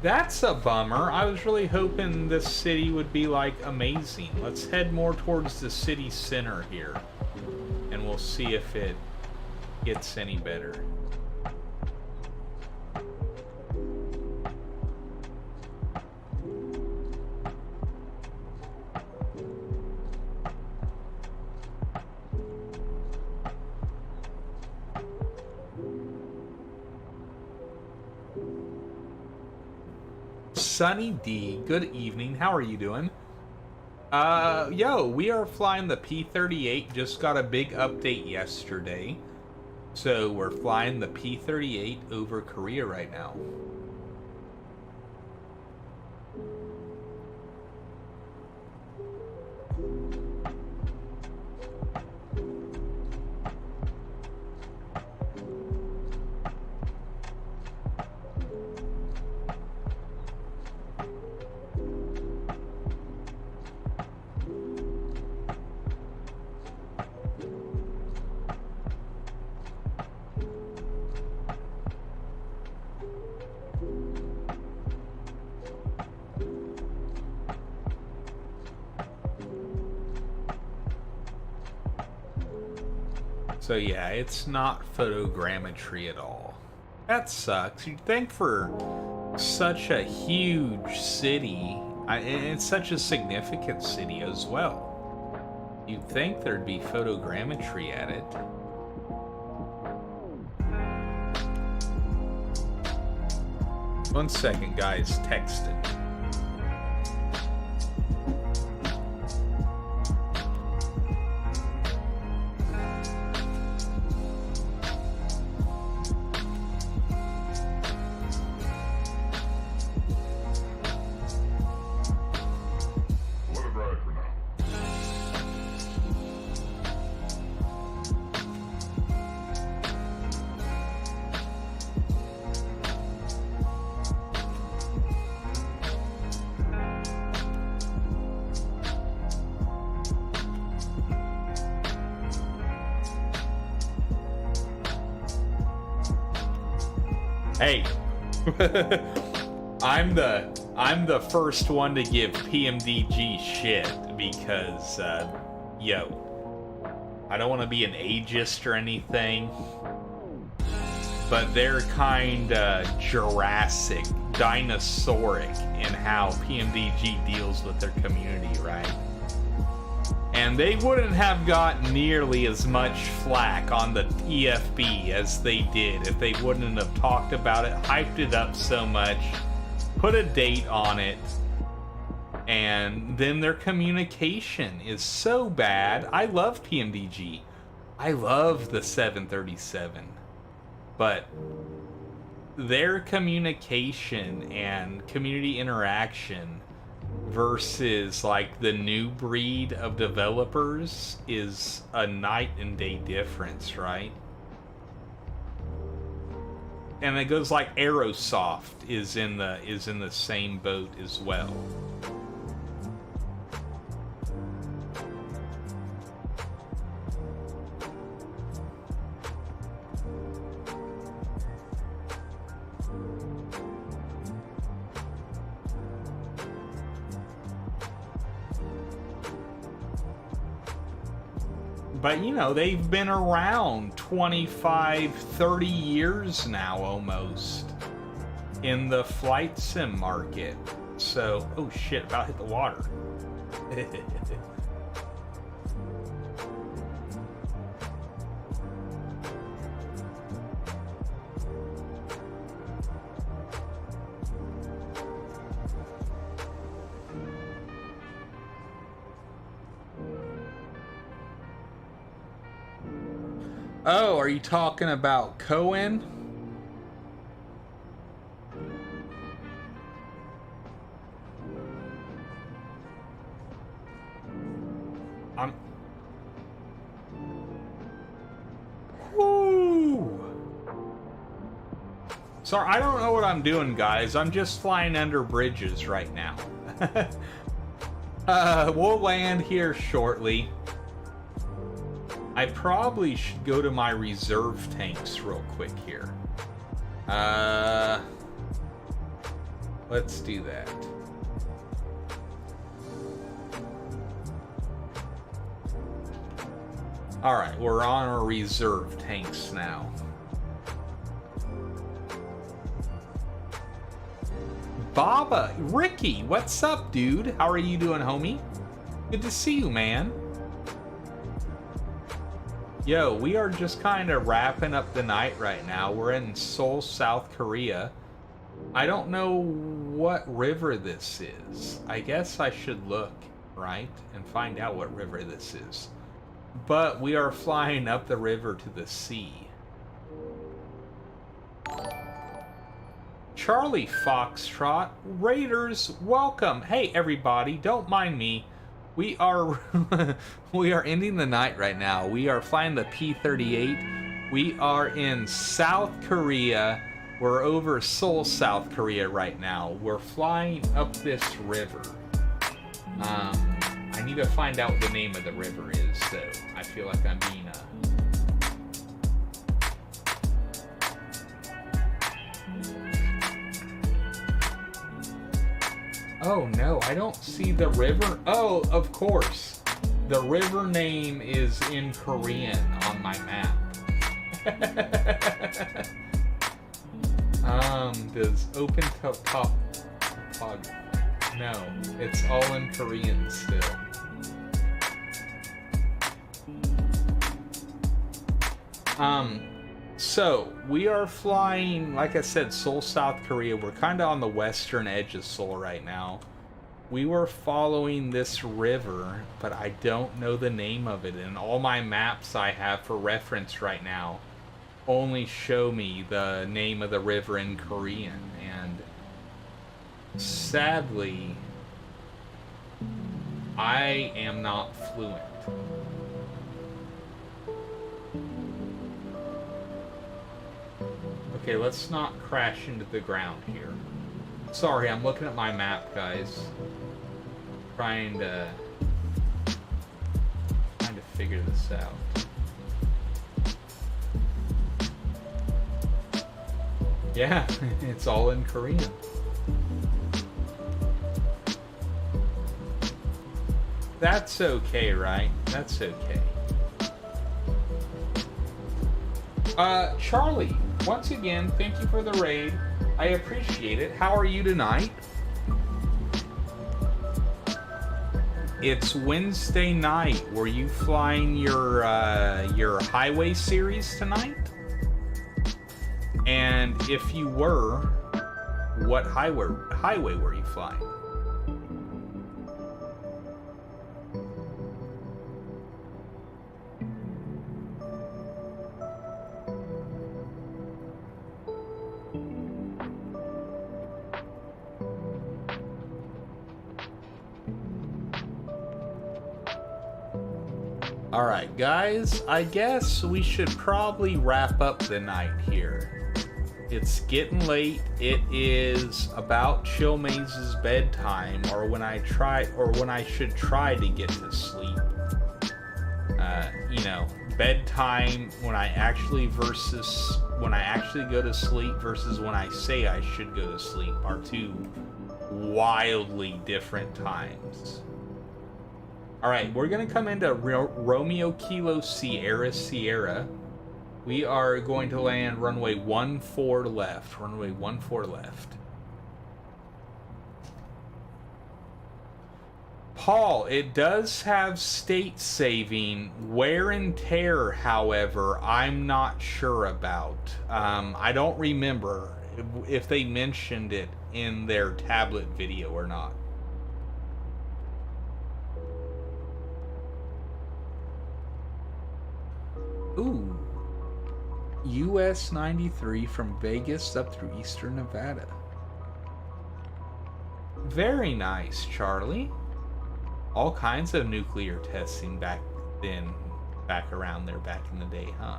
That's a bummer. I was really hoping this city would be like amazing. Let's head more towards the city center here, and we'll see if it gets any better. Sunny D, good evening. How are you doing? We are flying the P-38. Just got a big update yesterday. So we're flying the P-38 over Korea right now. So yeah, it's not photogrammetry at all. That sucks. You'd think for such a huge city, and it's such a significant city as well, you'd think there'd be photogrammetry at it. One second, guys, texting. Hey, I'm the first one to give PMDG shit because, I don't want to be an ageist or anything, but they're kinda Jurassic, dinosauric in how PMDG deals with their community, right? And they wouldn't have got nearly as much flack on the EFB as they did if they wouldn't have talked about it, hyped it up so much, put a date on it, And then their communication is so bad. I love PMDG. I love the 737. But their communication and community interaction versus like the new breed of developers is a night and day difference, right? And it goes like Aerosoft is in the same boat as well. But, you know, they've been around 25, 30 years now almost in the flight sim market. So, oh shit, about hit the water. Oh, are you talking about Cohen? Whoo! Sorry, I don't know what I'm doing, guys. I'm just flying under bridges right now. We'll land here shortly. I probably should go to my reserve tanks real quick here. Let's do that. Alright, we're on our reserve tanks now. Baba, Ricky, what's up, dude? How are you doing, homie? Good to see you, man. Yo, we are just kind of wrapping up the night right now. We're in Seoul, South Korea. I don't know what river this is. I guess I should look, right? And find out what river this is. But we are flying up the river to the sea. Charlie Foxtrot, Raiders, welcome. Hey, everybody, don't mind me. We are ending the night right now. We are flying the P-38. We are in South Korea. We're over Seoul, South Korea right now. We're flying up this river. I need to find out what the name of the river is, though. I feel like I'm being Oh no, I don't see the river. Oh, of course. The river name is in Korean on my map. Does open top pod? No, it's all in Korean still. So we are flying, like I said, Seoul, South Korea. We're kind of on the western edge of Seoul right now. We were following this river, but I don't know the name of it. And all my maps I have for reference right now only show me the name of the river in Korean. And sadly, I am not fluent. Okay, let's not crash into the ground here. Sorry, I'm looking at my map, guys. Trying to figure this out. Yeah, it's all in Korean. That's okay, right? That's okay. Charlie, once again, thank you for the raid. I appreciate it. How are you tonight? It's Wednesday night. Were you flying your highway series tonight? And if you were, what highway were you flying? Alright, guys, I guess we should probably wrap up the night here. It's getting late. It is about Chill Maze's bedtime, or when I should try to get to sleep. You know, bedtime when I actually go to sleep versus when I say I should go to sleep are two wildly different times. Alright, we're going to come into Romeo Kilo Sierra Sierra. We are going to land runway 14 left. Runway 14 left. Paul, it does have state saving. Wear and tear, however, I'm not sure about. I don't remember if they mentioned it in their tablet video or not. Ooh. US 93 from Vegas up through Eastern Nevada. Very nice, Charlie. All kinds of nuclear testing back around there back in the day, huh?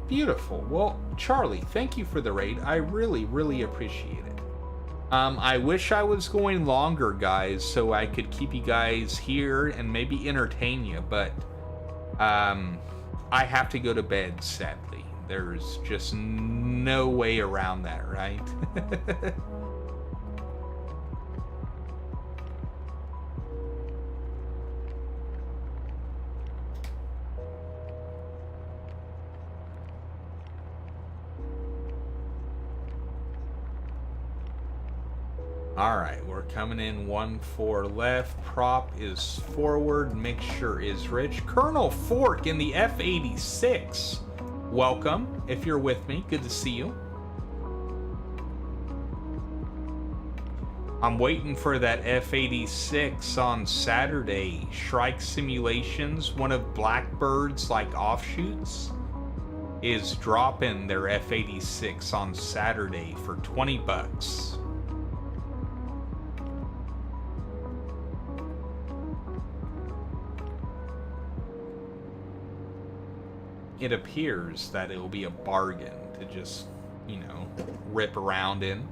Beautiful. Well, Charlie, thank you for the raid. I really, really appreciate it. I wish I was going longer, guys, so I could keep you guys here and maybe entertain you, but I have to go to bed, sadly. There's just no way around that, right? Alright, we're coming in 1-4 left. Prop is forward. Mixture is rich. Colonel Fork in the F-86. Welcome, if you're with me. Good to see you. I'm waiting for that F-86 on Saturday. Shrike Simulations, one of Blackbird's offshoots, is dropping their F-86 on Saturday for $20. It appears that it will be a bargain to just, you know, rip around in.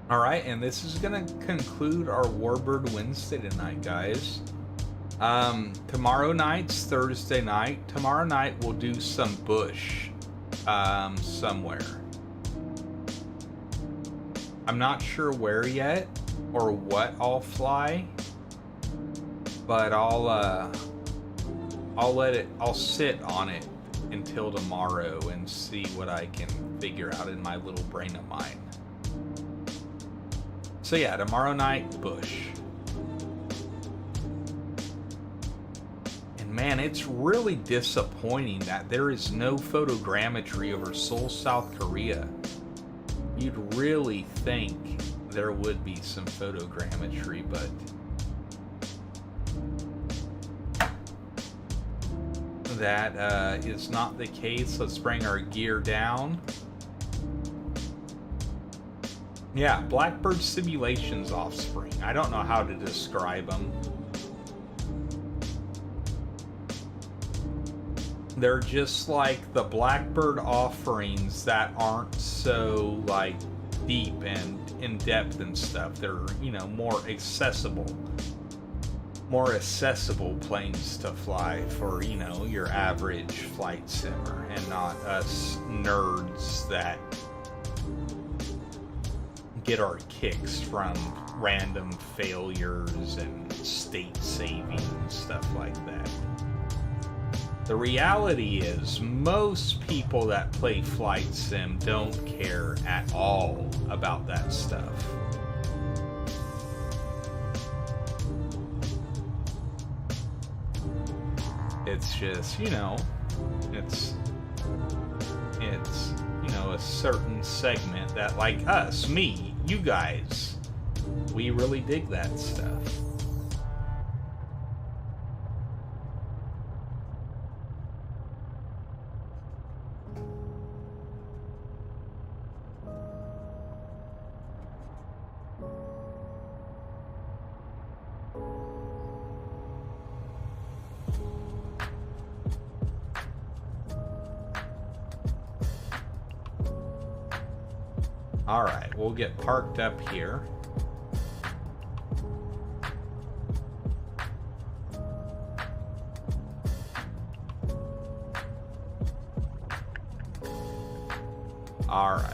Alright, and this is going to conclude our Warbird Wednesday tonight, guys. Tomorrow night's Thursday night. Tomorrow night we'll do some bush. Somewhere. I'm not sure where yet or what I'll fly, but I'll sit on it until tomorrow and see what I can figure out in my little brain of mine. So yeah, tomorrow night, bush. Man, it's really disappointing that there is no photogrammetry over Seoul, South Korea. You'd really think there would be some photogrammetry, but that is not the case. Let's bring our gear down. Yeah, Blackbird Simulations offspring. I don't know how to describe them. They're just like the Blackbird offerings that aren't so deep and in depth and stuff. They're, you know, more accessible planes to fly for, you know, your average flight simmer, and not us nerds that get our kicks from random failures and state saving and stuff like that. The reality is, most people that play flight sim don't care at all about that stuff. It's just, you know, it's you know, a certain segment that, like us, me, you guys, We really dig that stuff. Alright, we'll get parked up here. Alright.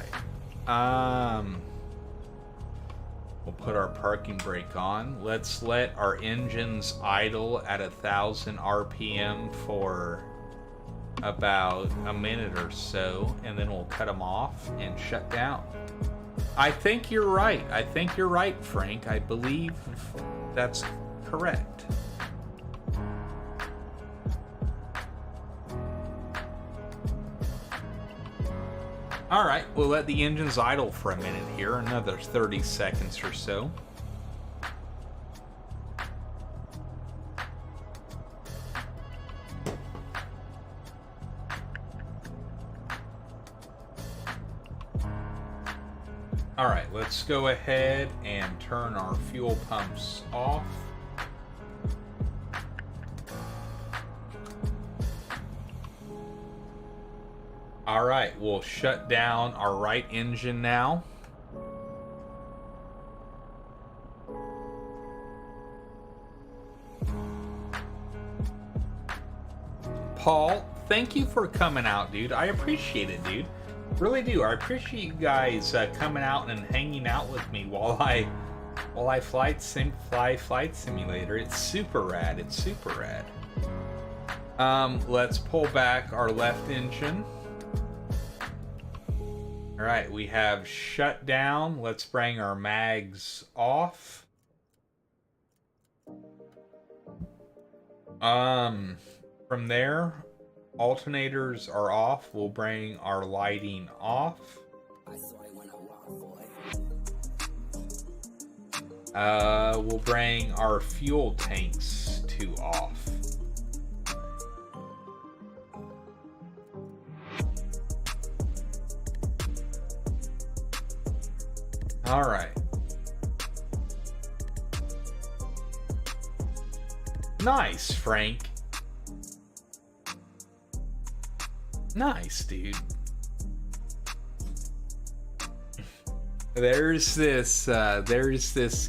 We'll put our parking brake on. Let's let our engines idle at 1,000 RPM for about a minute or so, and then we'll cut them off and shut down. I think you're right. I think you're right, Frank. I believe that's correct. All right, we'll let the engines idle for a minute here, another 30 seconds or so. All right, let's go ahead and turn our fuel pumps off. All right, we'll shut down our right engine now. Paul, thank you for coming out, dude. I appreciate it, dude. Really do. I appreciate you guys coming out and hanging out with me while I fly Flight Simulator. It's super rad. It's super rad. Let's pull back our left engine. All right, we have shut down. Let's bring our mags off. From there, alternators are off. We'll bring our lighting off. We'll bring our fuel tanks to off. All right. Nice, Frank. Nice, dude. There's this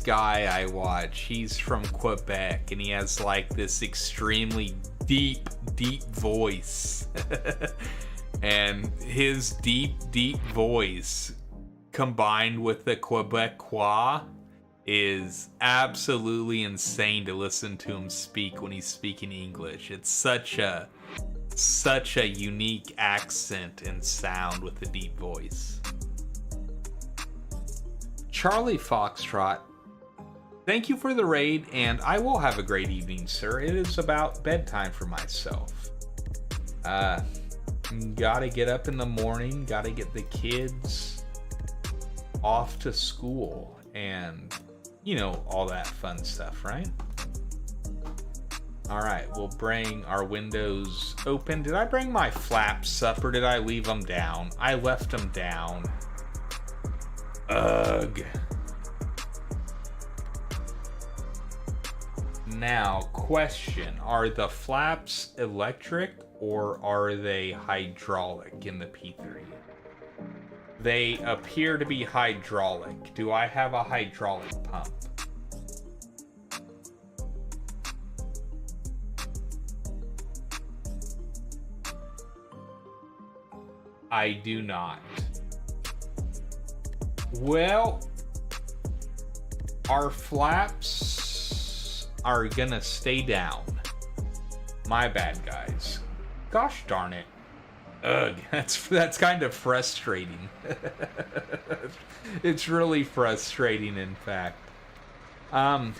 guy I watch. He's from Quebec, and he has like this extremely deep voice. And his deep voice combined with the Quebecois is absolutely insane to listen to him speak when he's speaking English. It's such a unique accent and sound with the deep voice. Charlie Foxtrot, thank you for the raid, and I will have a great evening, sir. It is about bedtime for myself. Gotta get up in the morning, gotta get the kids off to school, and you know, all that fun stuff, right? All right, we'll bring our windows open. Did I bring my flaps up or did I leave them down? I left them down. Ugh. Now, question, are the flaps electric or are they hydraulic in the P-38? They appear to be hydraulic. Do I have a hydraulic pump? I do not. Well, our flaps are gonna stay down. My bad, guys. Gosh darn it. Ugh, that's kind of frustrating. It's really frustrating, in fact.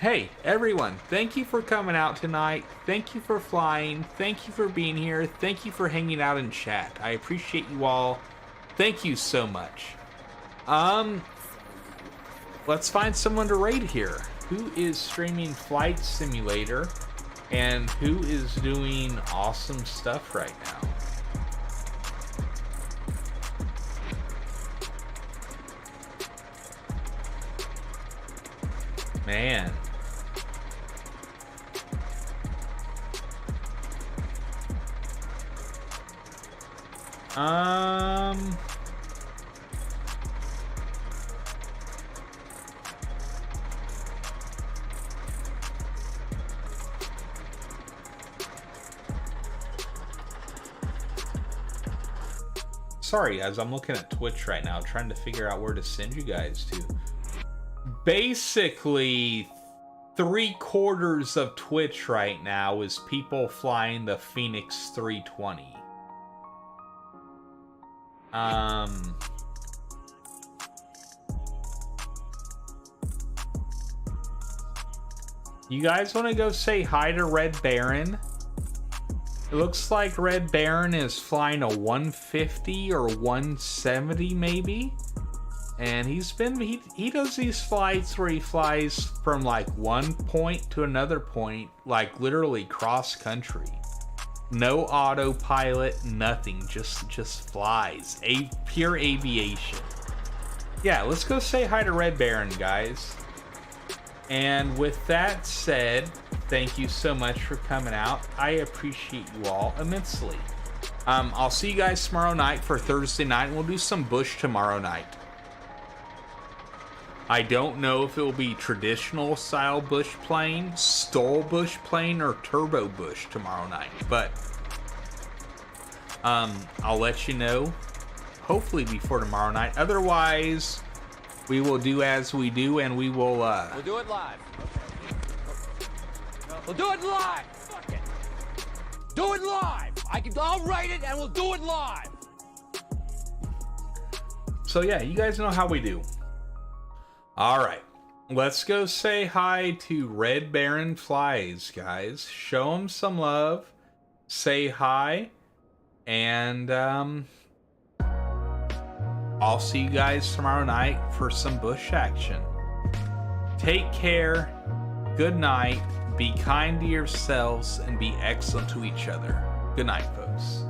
Hey, everyone, thank you for coming out tonight. Thank you for flying. Thank you for being here. Thank you for hanging out in chat. I appreciate you all. Thank you so much. let's find someone to raid here. Who is streaming Flight Simulator and who is doing awesome stuff right now? Man. Sorry guys, I'm looking at Twitch right now trying to figure out where to send you guys to. Basically, 3/4 of Twitch right now is people flying the Phoenix 320. You guys want to go say hi to Red Baron? It looks like Red Baron is flying a 150 or 170 maybe. And he does these flights where he flies from like one point to another point, like literally cross country. No autopilot, nothing, just flies. Pure aviation. Yeah, let's go say hi to Red Baron, guys. And with that said, thank you so much for coming out. I appreciate you all immensely. I'll see you guys tomorrow night for Thursday night. We'll do some bush tomorrow night. I don't know if it will be traditional style bush plane, stole bush plane, or turbo bush tomorrow night, but I'll let you know hopefully before tomorrow night. Otherwise, we will do as we do, and we will we'll do it live. We'll do it live. Fuck it. Do it live. I'll write it and we'll do it live. So yeah, you guys know how we do. All right, let's go say hi to Red Baron Flies, guys. Show him some love. Say hi, and I'll see you guys tomorrow night for some bush action. Take care. Good night. Be kind to yourselves and be excellent to each other. Good night, folks.